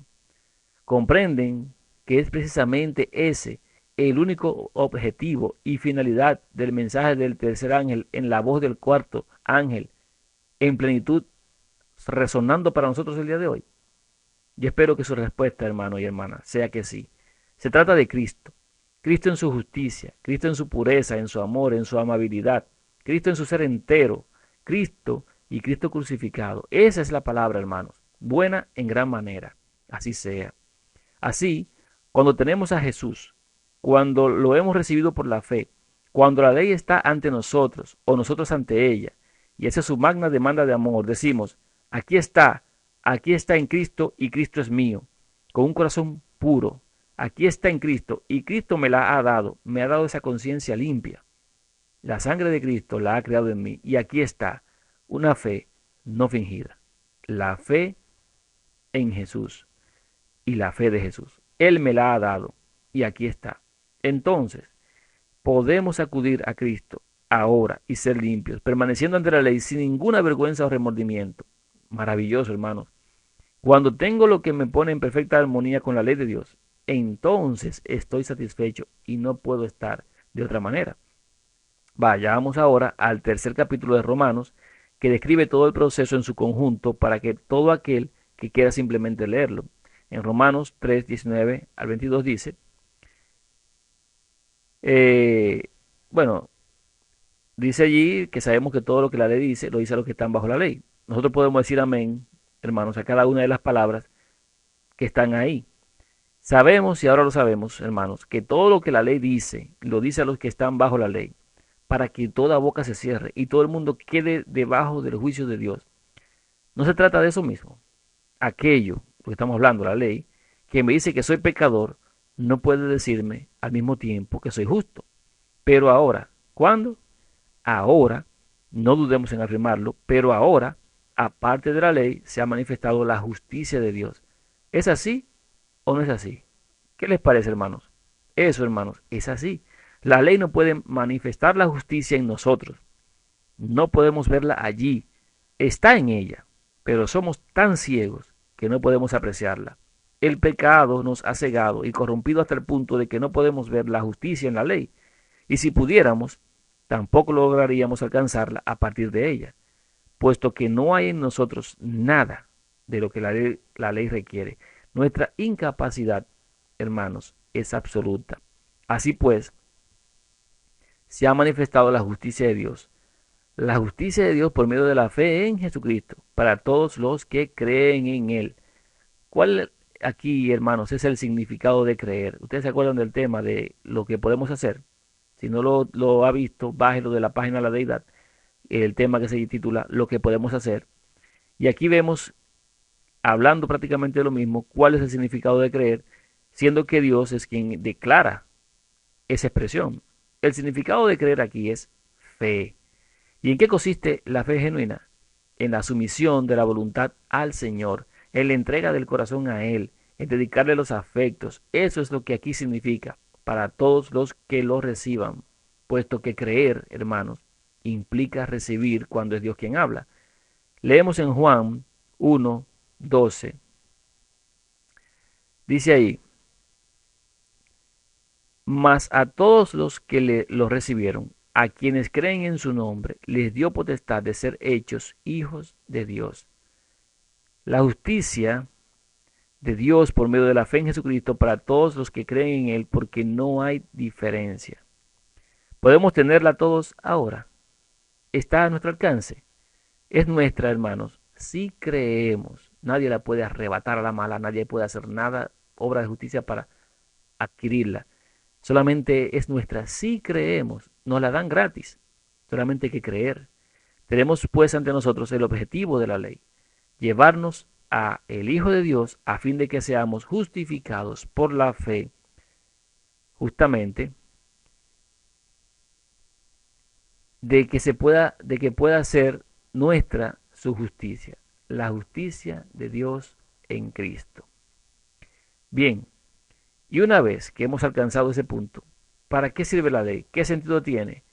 Comprenden que es precisamente ese el único objetivo y finalidad del mensaje del tercer ángel en la voz del cuarto ángel en plenitud resonando para nosotros el día de hoy. Yo espero que su respuesta, hermano y hermana, sea que sí. Se trata de Cristo. Cristo en su justicia, Cristo en su pureza, en su amor, en su amabilidad, Cristo en su ser entero, Cristo y Cristo crucificado. Esa es la palabra, hermanos. Buena en gran manera. Así sea. Así, cuando tenemos a Jesús, cuando lo hemos recibido por la fe, cuando la ley está ante nosotros o nosotros ante ella, y esa es su magna demanda de amor, decimos, aquí está en Cristo y Cristo es mío, con un corazón puro, aquí está en Cristo y Cristo me ha dado esa conciencia limpia. La sangre de Cristo la ha creado en mí y aquí está una fe no fingida, la fe en Jesús y la fe de Jesús. Él me la ha dado. Y aquí está. Entonces, podemos acudir a Cristo ahora y ser limpios, permaneciendo ante la ley sin ninguna vergüenza o remordimiento. Maravilloso, hermanos. Cuando tengo lo que me pone en perfecta armonía con la ley de Dios, entonces estoy satisfecho y no puedo estar de otra manera. Vayamos ahora al tercer capítulo de Romanos, que describe todo el proceso en su conjunto para que todo aquel que quiera simplemente leerlo. En Romanos 3, 19 al 22 dice, eh, bueno, dice allí que sabemos que todo lo que la ley dice, lo dice a los que están bajo la ley. Nosotros podemos decir amén, hermanos, a cada una de las palabras que están ahí. Sabemos, y ahora lo sabemos, hermanos, que todo lo que la ley dice, lo dice a los que están bajo la ley, para que toda boca se cierre y todo el mundo quede debajo del juicio de Dios. No se trata de eso mismo. Aquello, lo que estamos hablando, la ley, que me dice que soy pecador, no puede decirme al mismo tiempo que soy justo. Pero ahora, ¿cuándo? Ahora, no dudemos en afirmarlo, pero ahora, aparte de la ley, se ha manifestado la justicia de Dios. ¿Es así o no es así? ¿Qué les parece, hermanos? Eso, hermanos, es así. La ley no puede manifestar la justicia en nosotros. No podemos verla allí. Está en ella, pero somos tan ciegos que no podemos apreciarla. El pecado nos ha cegado y corrompido hasta el punto de que no podemos ver la justicia en la ley. Y si pudiéramos, tampoco lograríamos alcanzarla a partir de ella, puesto que no hay en nosotros nada de lo que la ley requiere. Nuestra incapacidad, hermanos, es absoluta. Así pues, se ha manifestado la justicia de Dios. La justicia de Dios por medio de la fe en Jesucristo, para todos los que creen en Él. ¿Cuál aquí, hermanos, es el significado de creer? ¿Ustedes se acuerdan del tema de lo que podemos hacer? Si no lo ha visto, bájelo de la página de la deidad, el tema que se titula Lo que podemos hacer. Y aquí vemos, hablando prácticamente de lo mismo, cuál es el significado de creer, siendo que Dios es quien declara esa expresión. El significado de creer aquí es fe. ¿Y en qué consiste la fe genuina? En la sumisión de la voluntad al Señor, en la entrega del corazón a Él, en dedicarle los afectos. Eso es lo que aquí significa para todos los que lo reciban, puesto que creer, hermanos, implica recibir cuando es Dios quien habla. Leemos en Juan 1, 12. Dice ahí, mas a todos los que lo recibieron, a quienes creen en su nombre, les dio potestad de ser hechos hijos de Dios. La justicia de Dios por medio de la fe en Jesucristo para todos los que creen en Él, porque no hay diferencia. Podemos tenerla todos ahora. Está a nuestro alcance. Es nuestra, hermanos. Si creemos, nadie la puede arrebatar a la mala, nadie puede hacer nada, obra de justicia para adquirirla. Solamente es nuestra si creemos, nos la dan gratis. Solamente hay que creer. Tenemos pues ante nosotros el objetivo de la ley, llevarnos a el Hijo de Dios a fin de que seamos justificados por la fe, justamente, de que pueda ser nuestra su justicia, la justicia de Dios en Cristo. Bien, y una vez que hemos alcanzado ese punto, ¿para qué sirve la ley? ¿Qué sentido tiene?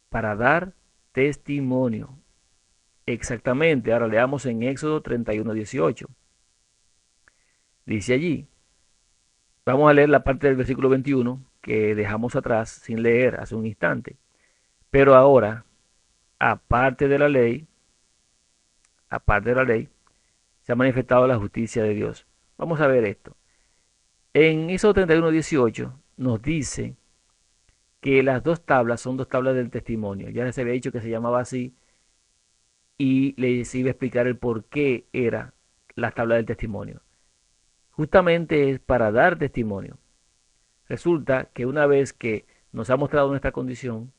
Para dar testimonio. Exactamente, ahora leamos en Éxodo 31, 18. Dice allí, vamos a leer la parte del versículo 21 que dejamos atrás sin leer hace un instante. Pero ahora, aparte de la ley, aparte de la ley, se ha manifestado la justicia de Dios. Vamos a ver esto. En Éxodo 31, 18 nos dice que las dos tablas son dos tablas del testimonio. Ya les había dicho que se llamaba así y les iba a explicar el por qué era la tabla del testimonio. Justamente es para dar testimonio. Resulta que una vez que nos ha mostrado nuestra condición,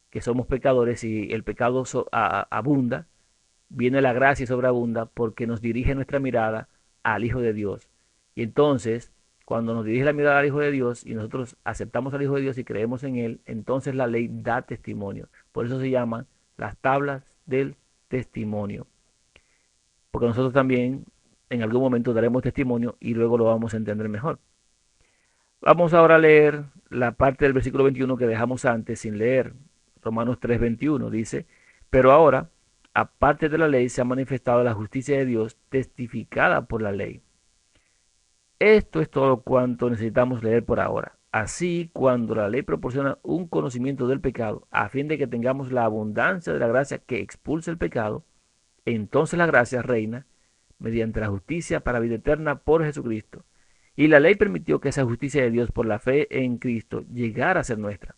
que somos pecadores y el pecado abunda, viene la gracia y sobreabunda porque nos dirige nuestra mirada al Hijo de Dios. Y entonces, cuando nos dirige la mirada al Hijo de Dios y nosotros aceptamos al Hijo de Dios y creemos en Él, entonces la ley da testimonio. Por eso se llaman las tablas del testimonio. Porque nosotros también en algún momento daremos testimonio y luego lo vamos a entender mejor. Vamos ahora a leer la parte del versículo 21 que dejamos antes sin leer. Romanos 3:21 dice, pero ahora, aparte de la ley, se ha manifestado la justicia de Dios testificada por la ley. Esto es todo cuanto necesitamos leer por ahora. Así, cuando la ley proporciona un conocimiento del pecado, a fin de que tengamos la abundancia de la gracia que expulsa el pecado, entonces la gracia reina mediante la justicia para vida eterna por Jesucristo. Y la ley permitió que esa justicia de Dios por la fe en Cristo llegara a ser nuestra.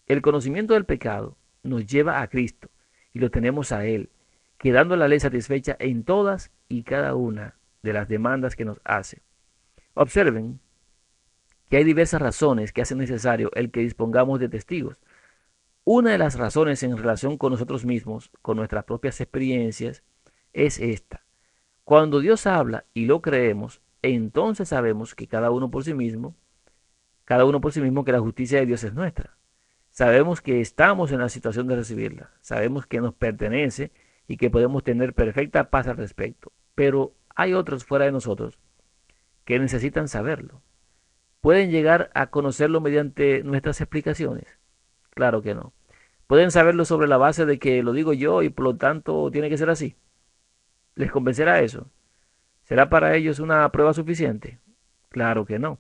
El conocimiento del pecado nos lleva a Cristo y lo tenemos a Él, quedando la ley satisfecha en todas y cada una de las demandas que nos hace. Observen que hay diversas razones que hacen necesario el que dispongamos de testigos. Una de las razones en relación con nosotros mismos, con nuestras propias experiencias, es esta. Cuando Dios habla y lo creemos, entonces sabemos que cada uno por sí mismo que la justicia de Dios es nuestra. Sabemos que estamos en la situación de recibirla, sabemos que nos pertenece y que podemos tener perfecta paz al respecto. Pero hay otros fuera de nosotros que necesitan saberlo. ¿Pueden llegar a conocerlo mediante nuestras explicaciones? Claro que no. ¿Pueden saberlo sobre la base de que lo digo yo y por lo tanto tiene que ser así? ¿Les convencerá eso? ¿Será para ellos una prueba suficiente? Claro que no.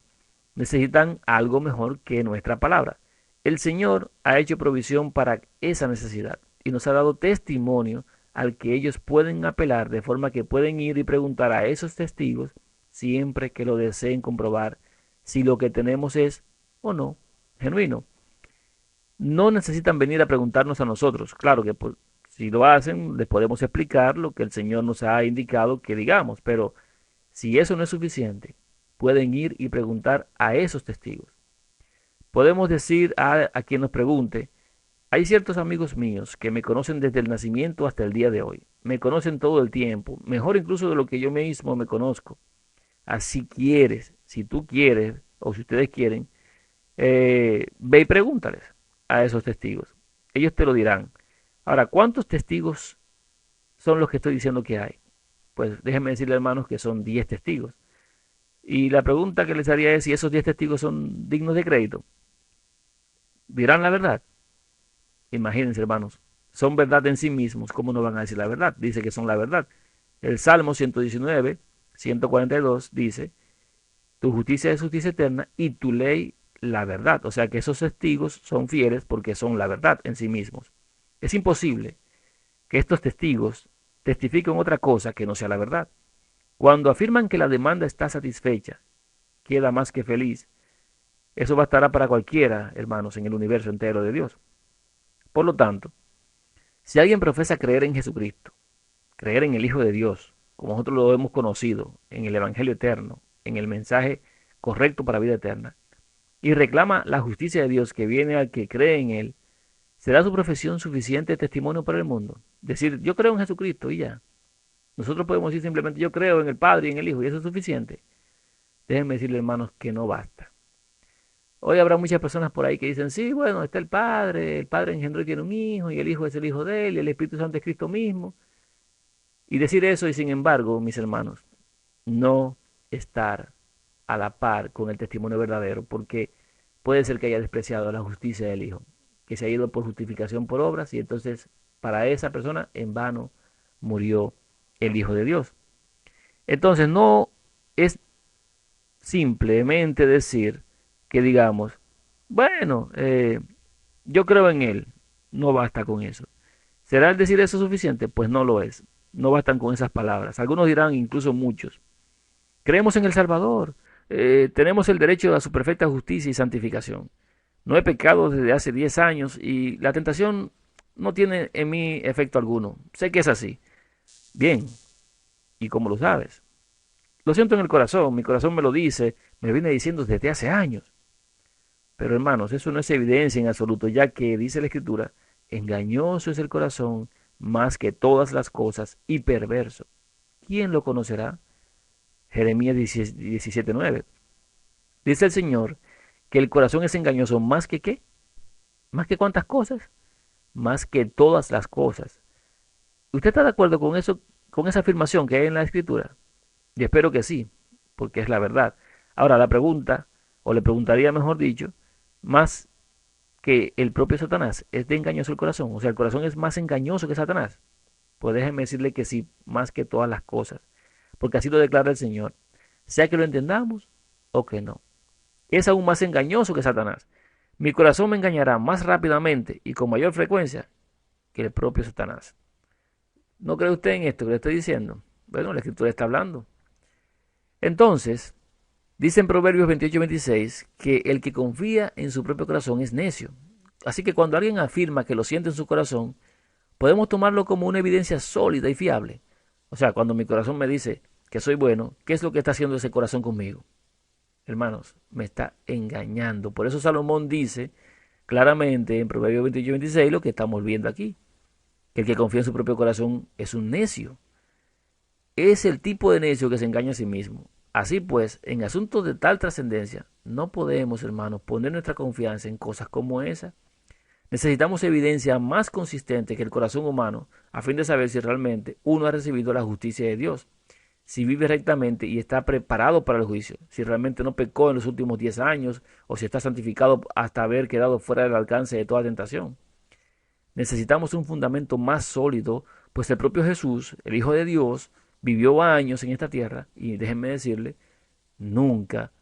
Necesitan algo mejor que nuestra palabra. El Señor ha hecho provisión para esa necesidad y nos ha dado testimonio al que ellos pueden apelar, de forma que pueden ir y preguntar a esos testigos siempre que lo deseen comprobar si lo que tenemos es o no genuino. No necesitan venir a preguntarnos a nosotros. Claro que pues, si lo hacen, les podemos explicar lo que el Señor nos ha indicado que digamos, pero si eso no es suficiente, pueden ir y preguntar a esos testigos. Podemos decir a quien nos pregunte, hay ciertos amigos míos que me conocen desde el nacimiento hasta el día de hoy. Me conocen todo el tiempo, mejor incluso de lo que yo mismo me conozco. Así quieres, si tú quieres, o si ustedes quieren, ve y pregúntales a esos testigos. Ellos te lo dirán. Ahora, ¿cuántos testigos son los que estoy diciendo que hay? Pues déjenme decirle, hermanos, que son 10 testigos. Y la pregunta que les haría es si esos 10 testigos son dignos de crédito. ¿Dirán la verdad? Imagínense, hermanos. Son verdad en sí mismos. ¿Cómo no van a decir la verdad? Dice que son la verdad. El Salmo 119, 142 dice, tu justicia es justicia eterna y tu ley la verdad. O sea que esos testigos son fieles porque son la verdad en sí mismos. Es imposible que estos testigos testifiquen otra cosa que no sea la verdad. Cuando afirman que la demanda está satisfecha, queda más que feliz. Eso bastará para cualquiera, hermanos, en el universo entero de Dios. Por lo tanto, si alguien profesa creer en Jesucristo, creer en el Hijo de Dios, como nosotros lo hemos conocido, en el Evangelio eterno, en el mensaje correcto para vida eterna, y reclama la justicia de Dios que viene al que cree en Él, ¿será su profesión suficiente testimonio para el mundo? Decir, yo creo en Jesucristo y ya. Nosotros podemos decir simplemente, yo creo en el Padre y en el Hijo, y eso es suficiente. Déjenme decirle, hermanos, que no basta. Hoy habrá muchas personas por ahí que dicen, sí, bueno, está el Padre engendró y tiene un hijo, y el Hijo es el Hijo de él, y el Espíritu Santo es Cristo mismo. Y decir eso, y sin embargo, mis hermanos, no estar a la par con el testimonio verdadero, porque puede ser que haya despreciado la justicia del Hijo, que se ha ido por justificación por obras, y entonces para esa persona en vano murió el Hijo de Dios. Entonces no es simplemente decir que digamos, bueno, yo creo en Él, no basta con eso. ¿Será el decir eso suficiente? Pues no lo es. No bastan con esas palabras. Algunos dirán, incluso muchos, creemos en el Salvador, tenemos el derecho a su perfecta justicia y santificación. No he pecado desde hace 10 años y la tentación no tiene en mí efecto alguno. Sé que es así. Bien, ¿y cómo lo sabes? Lo siento en el corazón, mi corazón me lo dice, me lo viene diciendo desde hace años. Pero hermanos, eso no es evidencia en absoluto, ya que dice la Escritura, engañoso es el corazón más que todas las cosas y perverso. ¿Quién lo conocerá? Jeremías 17:9. Dice el Señor que el corazón es engañoso más que qué, más que cuántas cosas, más que todas las cosas. ¿Usted está de acuerdo con eso, con esa afirmación que hay en la Escritura? Y espero que sí, porque es la verdad. Ahora la pregunta, o le preguntaría, mejor dicho, más que el propio Satanás. ¿Es de engañoso el corazón? O sea, el corazón es más engañoso que Satanás. Pues déjenme decirle que sí, más que todas las cosas, porque así lo declara el Señor, sea que lo entendamos o que no. Es aún más engañoso que Satanás. Mi corazón me engañará más rápidamente y con mayor frecuencia que el propio Satanás. ¿No cree usted en esto que le estoy diciendo? Bueno, la Escritura está hablando. Entonces, dice en Proverbios 28-26 que el que confía en su propio corazón es necio. Así que cuando alguien afirma que lo siente en su corazón, podemos tomarlo como una evidencia sólida y fiable. O sea, cuando mi corazón me dice que soy bueno, ¿qué es lo que está haciendo ese corazón conmigo? Hermanos, me está engañando. Por eso Salomón dice claramente en Proverbios 28-26 lo que estamos viendo aquí. Que el que confía en su propio corazón es un necio. Es el tipo de necio que se engaña a sí mismo. Así pues, en asuntos de tal trascendencia, no podemos, hermanos, poner nuestra confianza en cosas como esa. Necesitamos evidencia más consistente que el corazón humano a fin de saber si realmente uno ha recibido la justicia de Dios, si vive rectamente y está preparado para el juicio, si realmente no pecó en los últimos 10 años o si está santificado hasta haber quedado fuera del alcance de toda tentación. Necesitamos un fundamento más sólido, pues el propio Jesús, el Hijo de Dios, vivió años en esta tierra y déjenme decirle, nunca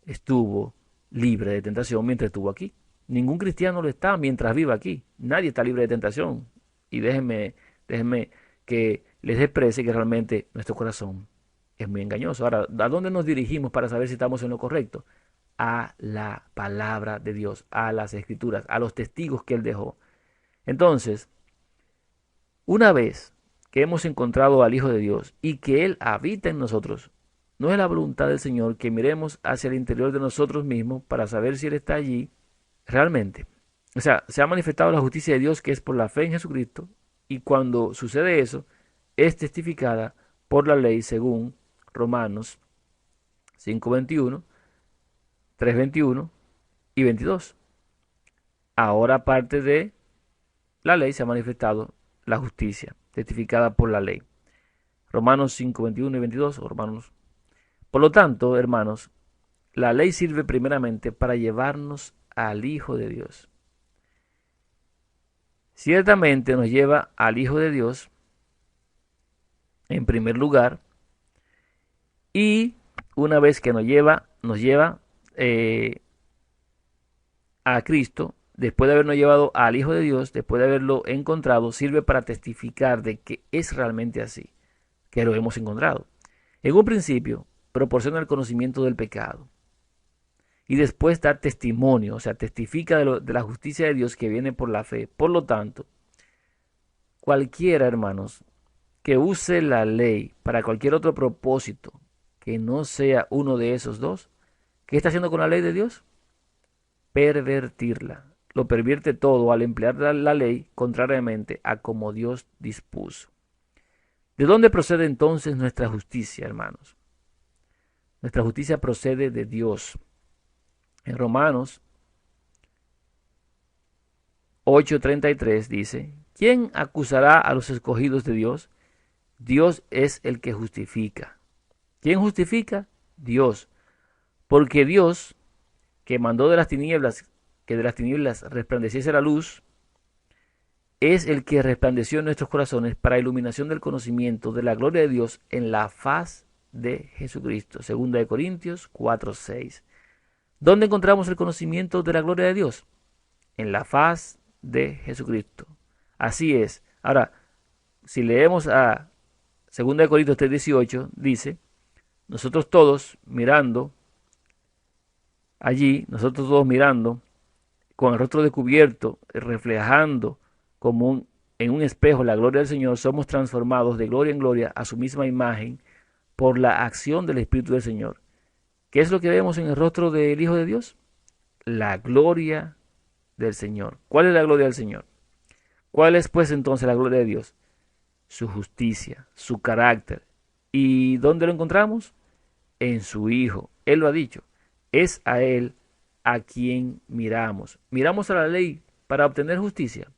estuvo libre de tentación mientras estuvo aquí. Ningún cristiano lo está mientras viva aquí. Nadie está libre de tentación. Y déjenme que les exprese que realmente nuestro corazón es muy engañoso. Ahora, ¿a dónde nos dirigimos para saber si estamos en lo correcto? A la palabra de Dios, a las escrituras, a los testigos que Él dejó. Entonces, una vez que hemos encontrado al Hijo de Dios y que Él habita en nosotros, no es la voluntad del Señor que miremos hacia el interior de nosotros mismos para saber si Él está allí realmente. O sea, se ha manifestado la justicia de Dios que es por la fe en Jesucristo y cuando sucede eso, es testificada por la ley según Romanos 5:21, 3:21 y 22. Ahora, aparte de la ley, se ha manifestado la justicia, testificada por la ley. Romanos 5:21 y 22, o Romanos. Por lo tanto, hermanos, la ley sirve primeramente para llevarnos al Hijo de Dios. Ciertamente nos lleva al Hijo de Dios en primer lugar y una vez que nos lleva a Cristo, después de habernos llevado al Hijo de Dios, después de haberlo encontrado, sirve para testificar de que es realmente así, que lo hemos encontrado. En un principio, proporciona el conocimiento del pecado y después da testimonio, o sea, testifica de la justicia de Dios que viene por la fe. Por lo tanto, cualquiera, hermanos, que use la ley para cualquier otro propósito que no sea uno de esos dos, ¿qué está haciendo con la ley de Dios? Pervertirla. Lo pervierte todo al emplear la ley contrariamente a como Dios dispuso. ¿De dónde procede entonces nuestra justicia, hermanos? Nuestra justicia procede de Dios. En Romanos 8:33 dice, ¿quién acusará a los escogidos de Dios? Dios es el que justifica. ¿Quién justifica? Dios. Porque Dios, que mandó que de las tinieblas resplandeciese la luz, es el que resplandeció en nuestros corazones para iluminación del conocimiento de la gloria de Dios en la faz de Jesucristo. Segunda de Corintios 4:6. ¿Dónde encontramos el conocimiento de la gloria de Dios? En la faz de Jesucristo. Así es. Ahora, si leemos a Segunda de Corintios 3:18, dice, nosotros todos mirando, con el rostro descubierto, reflejando en un espejo la gloria del Señor, somos transformados de gloria en gloria a su misma imagen por la acción del Espíritu del Señor. ¿Qué es lo que vemos en el rostro del Hijo de Dios? La gloria del Señor. ¿Cuál es la gloria del Señor? ¿Cuál es pues entonces la gloria de Dios? Su justicia, su carácter. ¿Y dónde lo encontramos? En su Hijo. Él lo ha dicho. Es a Él a quien miramos. ¿Miramos a la ley para obtener justicia?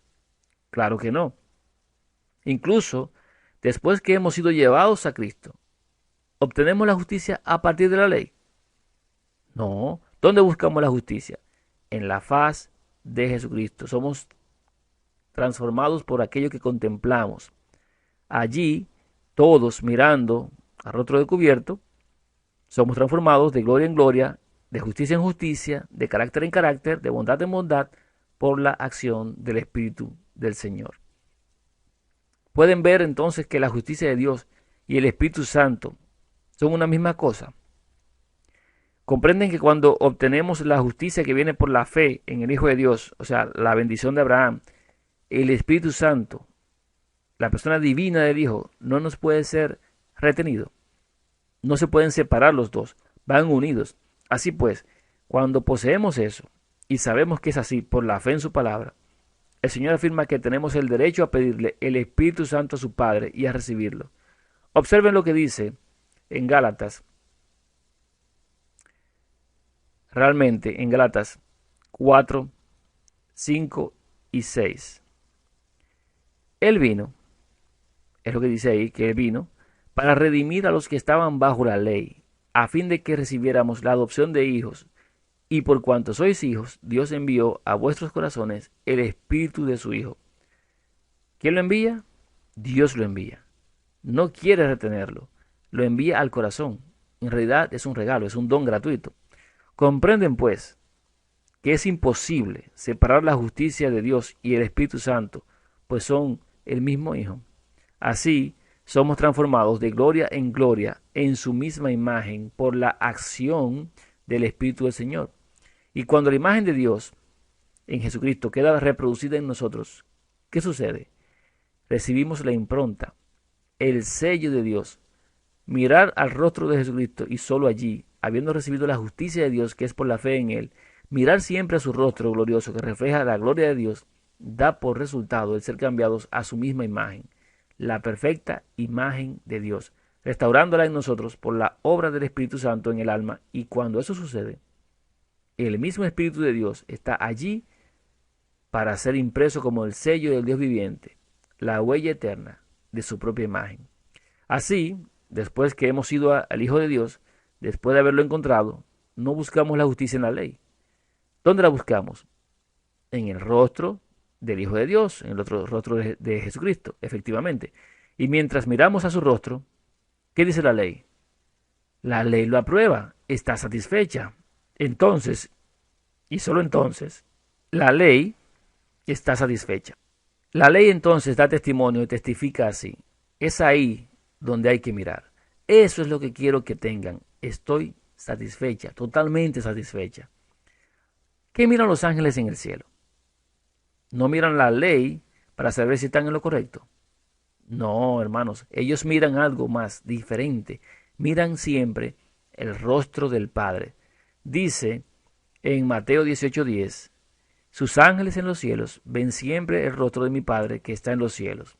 Claro que no. Incluso después que hemos sido llevados a Cristo, ¿obtenemos la justicia a partir de la ley? No, ¿Dónde buscamos la justicia? En la faz de Jesucristo. Somos transformados por aquello que contemplamos. Allí, todos mirando a rostro descubierto, somos transformados de gloria en gloria, de justicia en justicia, de carácter en carácter, de bondad en bondad, por la acción del Espíritu del Señor. Pueden ver entonces que la justicia de Dios y el Espíritu Santo son una misma cosa. Comprenden que cuando obtenemos la justicia que viene por la fe en el Hijo de Dios, o sea, la bendición de Abraham, el Espíritu Santo, la persona divina del Hijo, no nos puede ser retenido. No se pueden separar los dos, van unidos. Así pues, cuando poseemos eso y sabemos que es así por la fe en su palabra, el Señor afirma que tenemos el derecho a pedirle el Espíritu Santo a su Padre y a recibirlo. Observen lo que dice en Gálatas, realmente en Gálatas 4, 5 y 6. Él vino, es lo que dice ahí, que Él vino para redimir a los que estaban bajo la ley, a fin de que recibiéramos la adopción de hijos. Y por cuanto sois hijos, Dios envió a vuestros corazones el Espíritu de su Hijo. ¿Quién lo envía? Dios lo envía. No quiere retenerlo, lo envía al corazón. En realidad es un regalo, es un don gratuito. Comprenden pues que es imposible separar la justicia de Dios y el Espíritu Santo, pues son el mismo Hijo. Así somos transformados de gloria en gloria en su misma imagen por la acción del Espíritu del Señor. Y cuando la imagen de Dios en Jesucristo queda reproducida en nosotros, ¿qué sucede? Recibimos la impronta, el sello de Dios. Mirar al rostro de Jesucristo y solo allí, habiendo recibido la justicia de Dios que es por la fe en Él, mirar siempre a su rostro glorioso que refleja la gloria de Dios, da por resultado el ser cambiados a su misma imagen, la perfecta imagen de Dios, restaurándola en nosotros por la obra del Espíritu Santo en el alma. Y cuando eso sucede, el mismo Espíritu de Dios está allí para ser impreso como el sello del Dios viviente, la huella eterna de su propia imagen. Así, después que hemos ido al Hijo de Dios, después de haberlo encontrado, no buscamos la justicia en la ley. ¿Dónde la buscamos? En el rostro del Hijo de Dios, en el otro rostro de Jesucristo, efectivamente. Y mientras miramos a su rostro, ¿qué dice la ley? La ley lo aprueba, está satisfecha. Entonces, y solo entonces, la ley está satisfecha. La ley entonces da testimonio y testifica así. Es ahí donde hay que mirar. Eso es lo que quiero que tengan. Estoy satisfecha, totalmente satisfecha. ¿Qué miran los ángeles en el cielo? No miran la ley para saber si están en lo correcto. No, hermanos, ellos miran algo más diferente. Miran siempre el rostro del Padre. Dice en Mateo 18:10, sus ángeles en los cielos ven siempre el rostro de mi Padre que está en los cielos.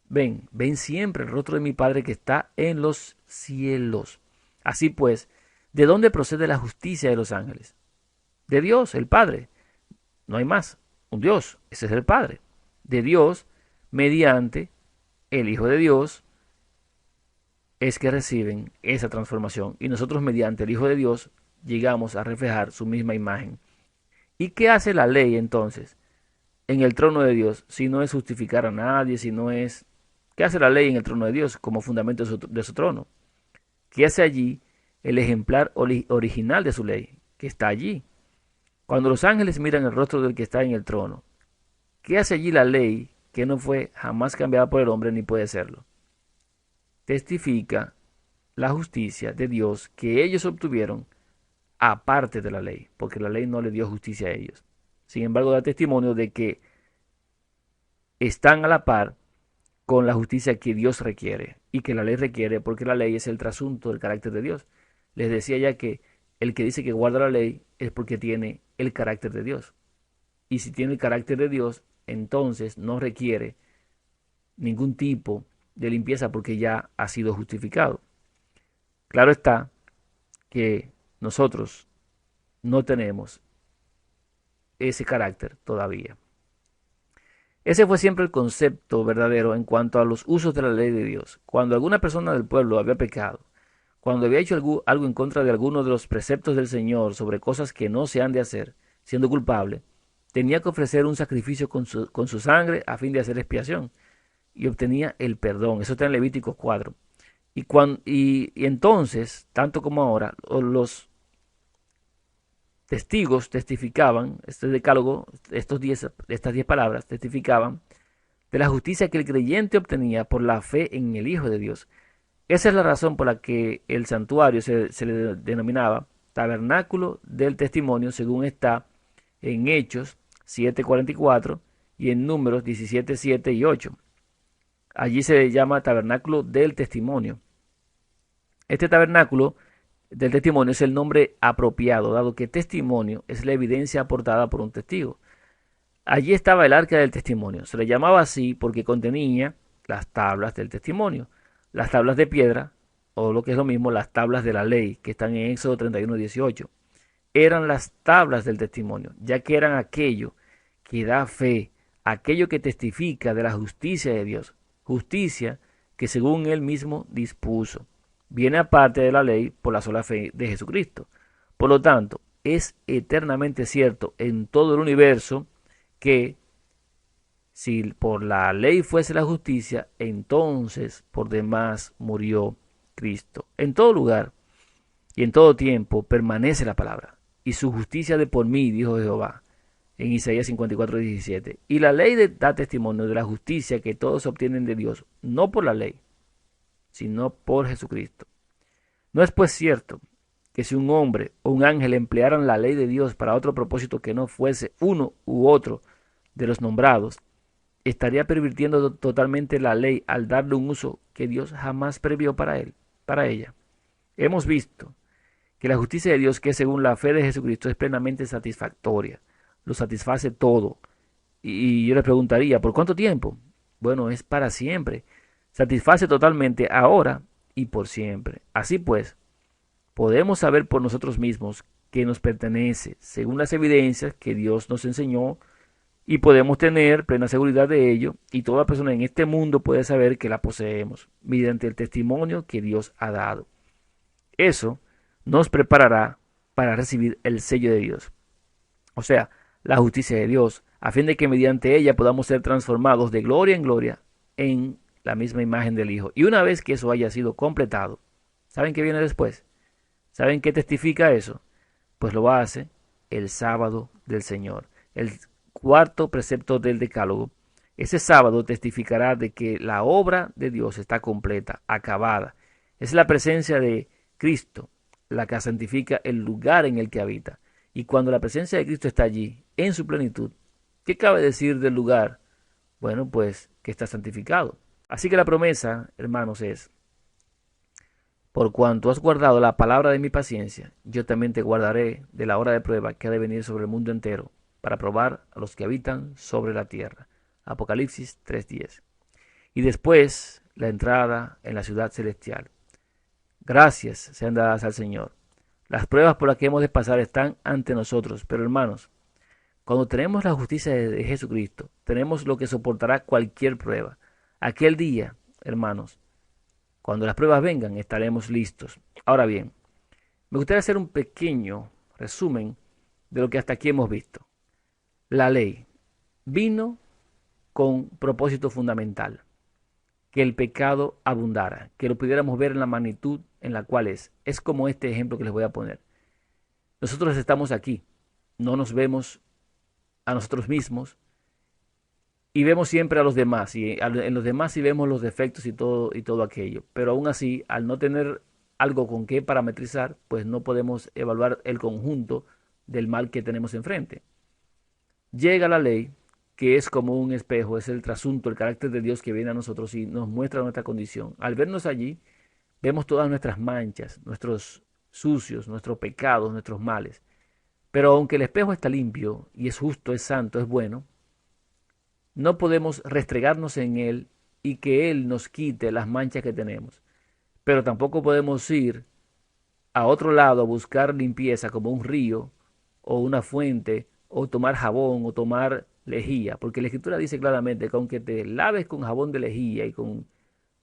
Ven siempre el rostro de mi Padre que está en los cielos. Así pues, ¿de dónde procede la justicia de los ángeles? De Dios, el Padre. No hay más. Un Dios, ese es el Padre. De Dios, mediante el Hijo de Dios, es que reciben esa transformación. Y nosotros, mediante el Hijo de Dios, llegamos a reflejar su misma imagen. ¿Y qué hace la ley entonces en el trono de Dios? Si no es justificar a nadie, si no es... ¿Qué hace la ley en el trono de Dios como fundamento de su trono? ¿Qué hace allí el ejemplar original de su ley, que está allí? Cuando los ángeles miran el rostro del que está en el trono, ¿qué hace allí la ley que no fue jamás cambiada por el hombre ni puede serlo? Testifica la justicia de Dios que ellos obtuvieron aparte de la ley, porque la ley no le dio justicia a ellos. Sin embargo, da testimonio de que están a la par con la justicia que Dios requiere y que la ley requiere, porque la ley es el trasunto del carácter de Dios. Les decía ya que el que dice que guarda la ley es porque tiene el carácter de Dios. Y si tiene el carácter de Dios, entonces no requiere ningún tipo de limpieza porque ya ha sido justificado. Claro está que nosotros no tenemos ese carácter todavía. Ese fue siempre el concepto verdadero en cuanto a los usos de la ley de Dios. Cuando alguna persona del pueblo había pecado, Cuando había hecho algo en contra de alguno de los preceptos del Señor sobre cosas que no se han de hacer, siendo culpable, tenía que ofrecer un sacrificio con su sangre a fin de hacer expiación y obtenía el perdón. Eso está en Levíticos 4. Y entonces, tanto como ahora, los testigos testificaban, este decálogo, estas 10 palabras testificaban de la justicia que el creyente obtenía por la fe en el Hijo de Dios. Esa es la razón por la que el santuario se le denominaba tabernáculo del testimonio, según está en Hechos 7:44 y en Números 17:7 y 8. Allí se le llama tabernáculo del testimonio. Este tabernáculo del testimonio es el nombre apropiado, dado que testimonio es la evidencia aportada por un testigo. Allí estaba el arca del testimonio. Se le llamaba así porque contenía las tablas del testimonio, las tablas de piedra, o lo que es lo mismo, las tablas de la ley, que están en Éxodo 31:18. Eran las tablas del testimonio, ya que eran aquello que da fe, aquello que testifica de la justicia de Dios, justicia que según él mismo dispuso, viene aparte de la ley por la sola fe de Jesucristo. Por lo tanto, es eternamente cierto en todo el universo que si por la ley fuese la justicia, entonces por demás murió Cristo. En todo lugar y en todo tiempo permanece la palabra, y su justicia de por mí, dijo Jehová, en Isaías 54:17. Y la ley da testimonio de la justicia que todos obtienen de Dios, no por la ley, sino por Jesucristo. No es pues cierto que si un hombre o un ángel emplearan la ley de Dios para otro propósito que no fuese uno u otro de los nombrados, estaría pervirtiendo totalmente la ley al darle un uso que Dios jamás previó para él, para ella. Hemos visto que la justicia de Dios, que según la fe de Jesucristo es plenamente satisfactoria, lo satisface todo. Y yo les preguntaría, ¿por cuánto tiempo? Bueno, es para siempre. Satisface totalmente ahora y por siempre. Así pues, podemos saber por nosotros mismos que nos pertenece, según las evidencias que Dios nos enseñó, y podemos tener plena seguridad de ello, y toda persona en este mundo puede saber que la poseemos, mediante el testimonio que Dios ha dado. Eso nos preparará para recibir el sello de Dios, o sea, la justicia de Dios, a fin de que mediante ella podamos ser transformados de gloria en gloria en la misma imagen del Hijo. Y una vez que eso haya sido completado, ¿saben qué viene después? ¿Saben qué testifica eso? Pues lo hace el sábado del Señor, el cuarto precepto del decálogo. Ese sábado testificará de que la obra de Dios está completa, acabada. Es la presencia de Cristo la que santifica el lugar en el que habita. Y cuando la presencia de Cristo está allí, en su plenitud, ¿qué cabe decir del lugar? Bueno, pues que está santificado. Así que la promesa, hermanos, es: por cuanto has guardado la palabra de mi paciencia, yo también te guardaré de la hora de prueba que ha de venir sobre el mundo entero, para probar a los que habitan sobre la tierra. Apocalipsis 3:10. Y después, la entrada en la ciudad celestial. Gracias sean dadas al Señor. Las pruebas por las que hemos de pasar están ante nosotros, pero hermanos, cuando tenemos la justicia de Jesucristo, tenemos lo que soportará cualquier prueba. Aquel día, hermanos, cuando las pruebas vengan, estaremos listos. Ahora bien, me gustaría hacer un pequeño resumen de lo que hasta aquí hemos visto. La ley vino con propósito fundamental: que el pecado abundara, que lo pudiéramos ver en la magnitud en la cual es. Es como este ejemplo que les voy a poner. Nosotros estamos aquí, no nos vemos a nosotros mismos y vemos siempre a los demás, y en los demás sí vemos los defectos y todo aquello, pero aún así, al no tener algo con qué parametrizar, pues no podemos evaluar el conjunto del mal que tenemos enfrente. Llega la ley, que es como un espejo, es el trasunto, el carácter de Dios que viene a nosotros y nos muestra nuestra condición. Al vernos allí, vemos todas nuestras manchas, nuestros sucios, nuestros pecados, nuestros males. Pero aunque el espejo está limpio y es justo, es santo, es bueno, no podemos restregarnos en él y que él nos quite las manchas que tenemos. Pero tampoco podemos ir a otro lado a buscar limpieza como un río o una fuente o tomar jabón o tomar lejía, porque la Escritura dice claramente que aunque te laves con jabón de lejía y con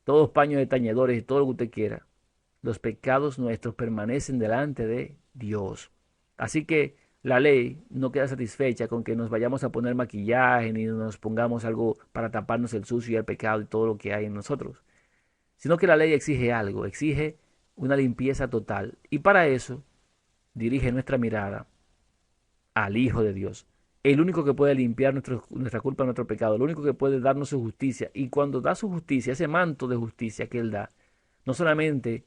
todos paños de tañedores y todo lo que usted quiera, los pecados nuestros permanecen delante de Dios. Así que la ley no queda satisfecha con que nos vayamos a poner maquillaje ni nos pongamos algo para taparnos el sucio y el pecado y todo lo que hay en nosotros, sino que la ley exige algo, exige una limpieza total. Y para eso dirige nuestra mirada al Hijo de Dios, el único que puede limpiar nuestra culpa, nuestro pecado, el único que puede darnos su justicia. Y cuando da su justicia, ese manto de justicia que Él da, no solamente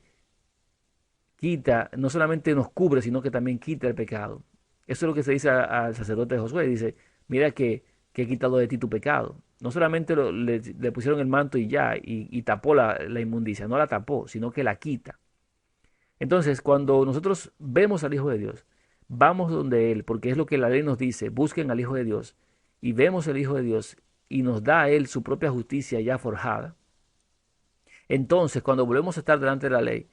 quita, no solamente nos cubre, sino que también quita el pecado. Eso es lo que se dice al sacerdote de Josué. Dice, mira que he quitado de ti tu pecado. No solamente le pusieron el manto y ya, y tapó la inmundicia, no la tapó, sino que la quita. Entonces, cuando nosotros vemos al Hijo de Dios, vamos donde Él, porque es lo que la ley nos dice, busquen al Hijo de Dios, y vemos el Hijo de Dios y nos da a Él su propia justicia ya forjada. Entonces, cuando volvemos a estar delante de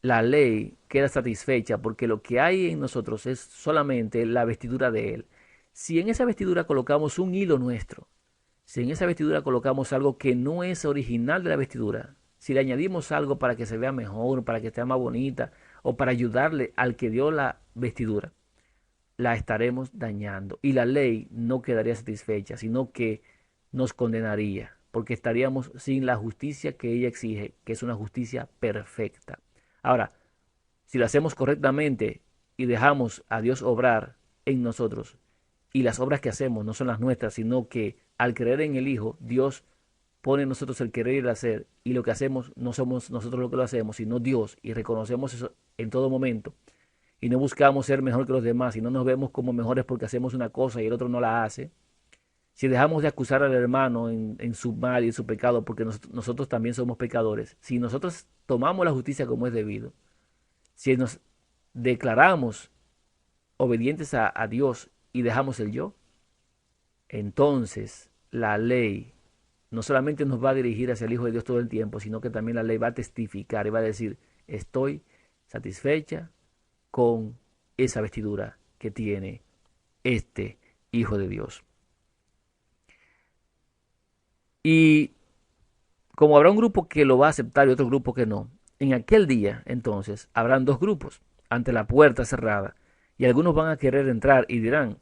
la ley queda satisfecha porque lo que hay en nosotros es solamente la vestidura de Él. Si en esa vestidura colocamos un hilo nuestro, si en esa vestidura colocamos algo que no es original de la vestidura, si le añadimos algo para que se vea mejor, para que esté más bonita, o para ayudarle al que dio la vestidura, la estaremos dañando. Y la ley no quedaría satisfecha, sino que nos condenaría, porque estaríamos sin la justicia que ella exige, que es una justicia perfecta. Ahora, si lo hacemos correctamente y dejamos a Dios obrar en nosotros, y las obras que hacemos no son las nuestras, sino que al creer en el Hijo, Dios pone en nosotros el querer y el hacer, y lo que hacemos no somos nosotros lo que lo hacemos, sino Dios, y reconocemos eso en todo momento, y no buscamos ser mejor que los demás, y no nos vemos como mejores porque hacemos una cosa y el otro no la hace. Si dejamos de acusar al hermano en su mal y en su pecado, porque nosotros también somos pecadores, si nosotros tomamos la justicia como es debido, si nos declaramos obedientes a Dios y dejamos el yo, entonces la ley no solamente nos va a dirigir hacia el Hijo de Dios todo el tiempo, sino que también la ley va a testificar y va a decir, estoy satisfecha con esa vestidura que tiene este Hijo de Dios. Y como habrá un grupo que lo va a aceptar y otro grupo que no, en aquel día entonces habrán dos grupos ante la puerta cerrada y algunos van a querer entrar y dirán,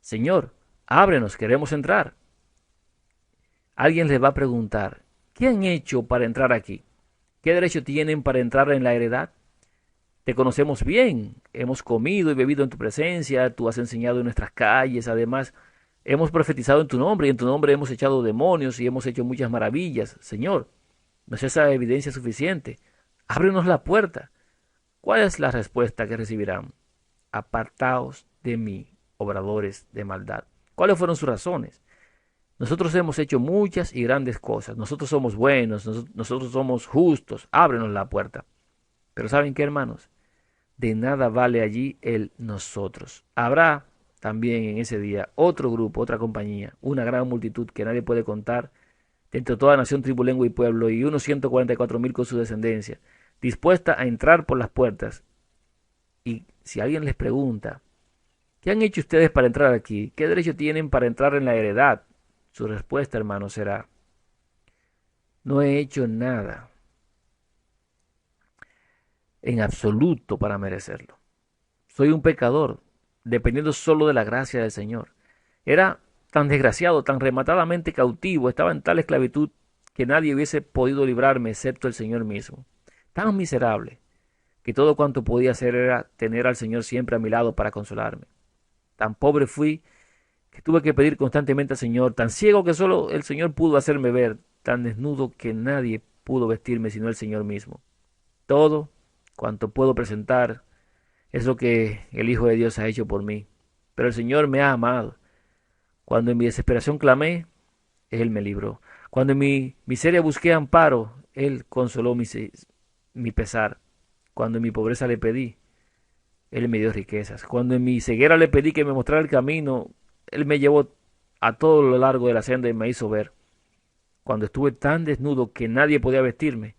Señor, ábrenos, queremos entrar. Alguien les va a preguntar, ¿qué han hecho para entrar aquí? ¿Qué derecho tienen para entrar en la heredad? Te conocemos bien, hemos comido y bebido en tu presencia, tú has enseñado en nuestras calles, además hemos profetizado en tu nombre y en tu nombre hemos echado demonios y hemos hecho muchas maravillas. Señor, ¿no es esa evidencia suficiente? Ábrenos la puerta. ¿Cuál es la respuesta que recibirán? Apartaos de mí, obradores de maldad. ¿Cuáles fueron sus razones? Nosotros hemos hecho muchas y grandes cosas. Nosotros somos buenos, nosotros somos justos. Ábrenos la puerta. Pero ¿saben qué, hermanos? De nada vale allí el nosotros. Habrá también en ese día otro grupo, otra compañía, una gran multitud que nadie puede contar, dentro de toda nación, tribu, lengua y pueblo, y unos 144,000 con su descendencia, dispuesta a entrar por las puertas. Y si alguien les pregunta, ¿qué han hecho ustedes para entrar aquí? ¿Qué derecho tienen para entrar en la heredad? Su respuesta, hermano, será, no he hecho nada en absoluto para merecerlo. Soy un pecador, dependiendo solo de la gracia del Señor. Era tan desgraciado, tan rematadamente cautivo, estaba en tal esclavitud que nadie hubiese podido librarme excepto el Señor mismo. Tan miserable que todo cuanto podía hacer era tener al Señor siempre a mi lado para consolarme. Tan pobre fui que tuve que pedir constantemente al Señor, tan ciego que solo el Señor pudo hacerme ver, tan desnudo que nadie pudo vestirme sino el Señor mismo. Todo cuanto puedo presentar es lo que el Hijo de Dios ha hecho por mí. Pero el Señor me ha amado. Cuando en mi desesperación clamé, Él me libró. Cuando en mi miseria busqué amparo, Él consoló mi pesar. Cuando en mi pobreza le pedí, Él me dio riquezas. Cuando en mi ceguera le pedí que me mostrara el camino, Él me llevó a todo lo largo de la senda y me hizo ver. Cuando estuve tan desnudo que nadie podía vestirme,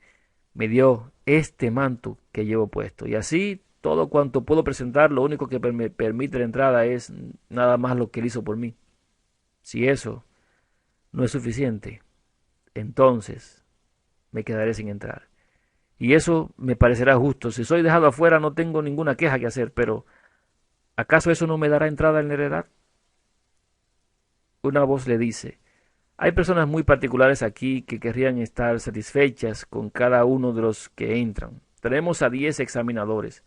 me dio este manto que llevo puesto. Y así, todo cuanto puedo presentar, lo único que me permite la entrada es nada más lo que Él hizo por mí. Si eso no es suficiente, entonces me quedaré sin entrar. Y eso me parecerá justo. Si soy dejado afuera, no tengo ninguna queja que hacer, pero ¿acaso eso no me dará entrada en la heredad? Una voz le dice, hay personas muy particulares aquí que querrían estar satisfechas con cada uno de los que entran. Tenemos a 10 examinadores.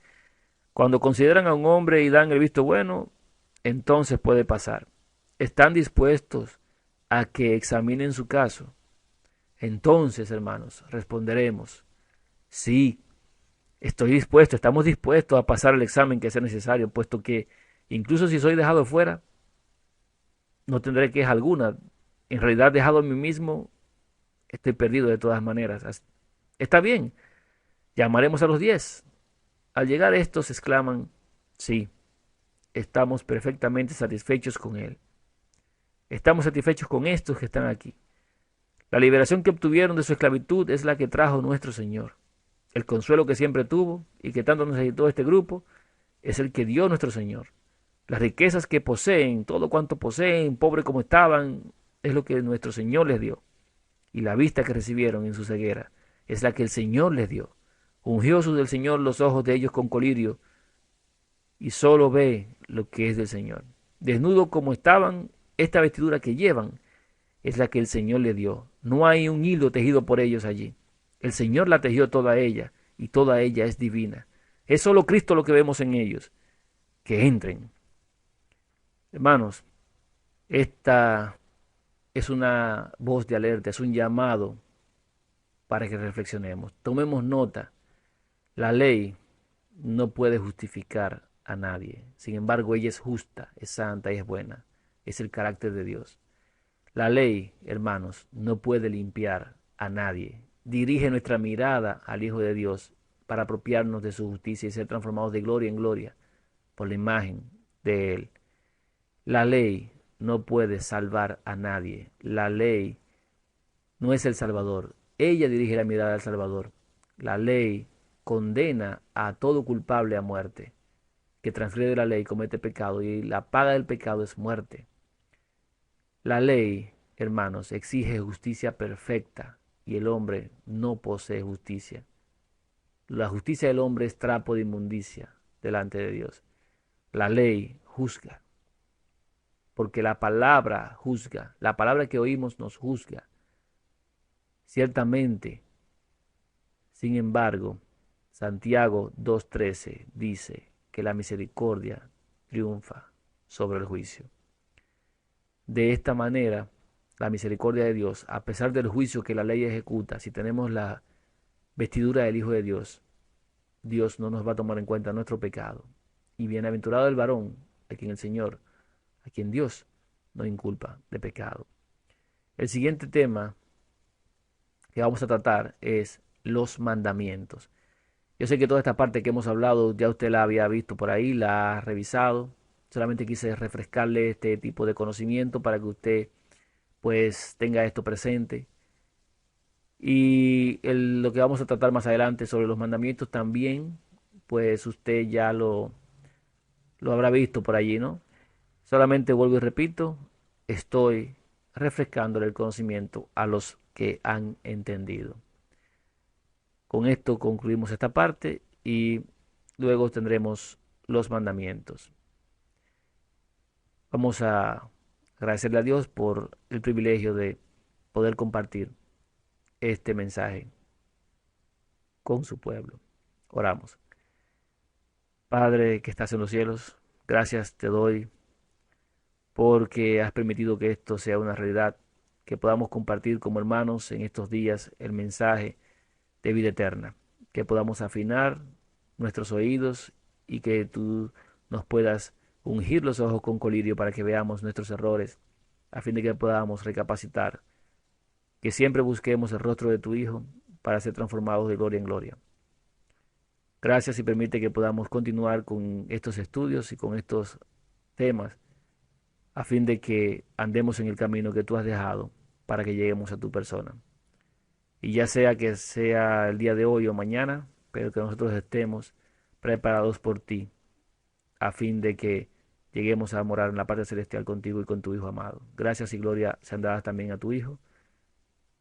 Cuando consideran a un hombre y dan el visto bueno, entonces puede pasar. ¿Están dispuestos a que examinen su caso? Entonces, hermanos, responderemos, sí, estoy dispuesto, estamos dispuestos a pasar el examen que sea necesario, puesto que incluso si soy dejado fuera, no tendré queja alguna. En realidad, dejado a mí mismo, estoy perdido de todas maneras. Está bien, llamaremos a los 10. Al llegar estos exclaman, sí, estamos perfectamente satisfechos con él. Estamos satisfechos con estos que están aquí. La liberación que obtuvieron de su esclavitud es la que trajo nuestro Señor. El consuelo que siempre tuvo y que tanto necesitó este grupo es el que dio nuestro Señor. Las riquezas que poseen, todo cuanto poseen, pobres como estaban, es lo que nuestro Señor les dio. Y la vista que recibieron en su ceguera es la que el Señor les dio. Ungió del Señor los ojos de ellos con colirio y solo ve lo que es del Señor. Desnudo como estaban, esta vestidura que llevan es la que el Señor le dio. No hay un hilo tejido por ellos allí. El Señor la tejió toda ella y toda ella es divina. Es solo Cristo lo que vemos en ellos. Que entren. Hermanos, esta es una voz de alerta, es un llamado para que reflexionemos. Tomemos nota. La ley no puede justificar a nadie. Sin embargo, ella es justa, es santa y es buena. Es el carácter de Dios. La ley, hermanos, no puede limpiar a nadie. Dirige nuestra mirada al Hijo de Dios para apropiarnos de su justicia y ser transformados de gloria en gloria por la imagen de Él. La ley no puede salvar a nadie. La ley no es el Salvador. Ella dirige la mirada al Salvador. La ley condena a todo culpable a muerte. Que transgrede la ley comete pecado y la paga del pecado es muerte. La ley, hermanos, exige justicia perfecta y el hombre no posee justicia. La justicia del hombre es trapo de inmundicia delante de Dios. La ley juzga, porque la palabra juzga, la palabra que oímos nos juzga. Ciertamente, sin embargo, Santiago 2:13 dice que la misericordia triunfa sobre el juicio. De esta manera, la misericordia de Dios, a pesar del juicio que la ley ejecuta, si tenemos la vestidura del Hijo de Dios, Dios no nos va a tomar en cuenta nuestro pecado. Y bienaventurado el varón a quien el Señor, a quien Dios no inculpa de pecado. El siguiente tema que vamos a tratar es los mandamientos. Yo sé que toda esta parte que hemos hablado ya usted la había visto por ahí, la ha revisado. Solamente quise refrescarle este tipo de conocimiento para que usted pues tenga esto presente. Y lo que vamos a tratar más adelante sobre los mandamientos también, pues usted ya lo habrá visto por allí, ¿no? Solamente vuelvo y repito, estoy refrescándole el conocimiento a los que han entendido. Con esto concluimos esta parte y luego tendremos los mandamientos. Vamos a agradecerle a Dios por el privilegio de poder compartir este mensaje con su pueblo. Oramos. Padre que estás en los cielos, gracias te doy porque has permitido que esto sea una realidad, que podamos compartir como hermanos en estos días el mensaje de vida eterna, que podamos afinar nuestros oídos y que tú nos puedas ungir los ojos con colirio para que veamos nuestros errores, a fin de que podamos recapacitar, que siempre busquemos el rostro de tu Hijo para ser transformados de gloria en gloria. Gracias y permite que podamos continuar con estos estudios y con estos temas a fin de que andemos en el camino que tú has dejado para que lleguemos a tu persona. Y ya sea que sea el día de hoy o mañana, pero que nosotros estemos preparados por ti, a fin de que lleguemos a morar en la parte celestial contigo y con tu Hijo amado. Gracias y gloria sean dadas también a tu Hijo,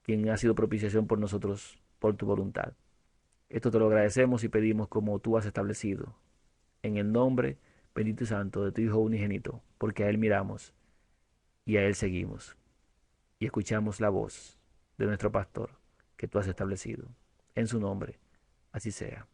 quien ha sido propiciación por nosotros, por tu voluntad. Esto te lo agradecemos y pedimos como tú has establecido, en el nombre bendito y santo de tu Hijo unigénito, porque a Él miramos y a Él seguimos y escuchamos la voz de nuestro pastor que tú has establecido. En su nombre, así sea.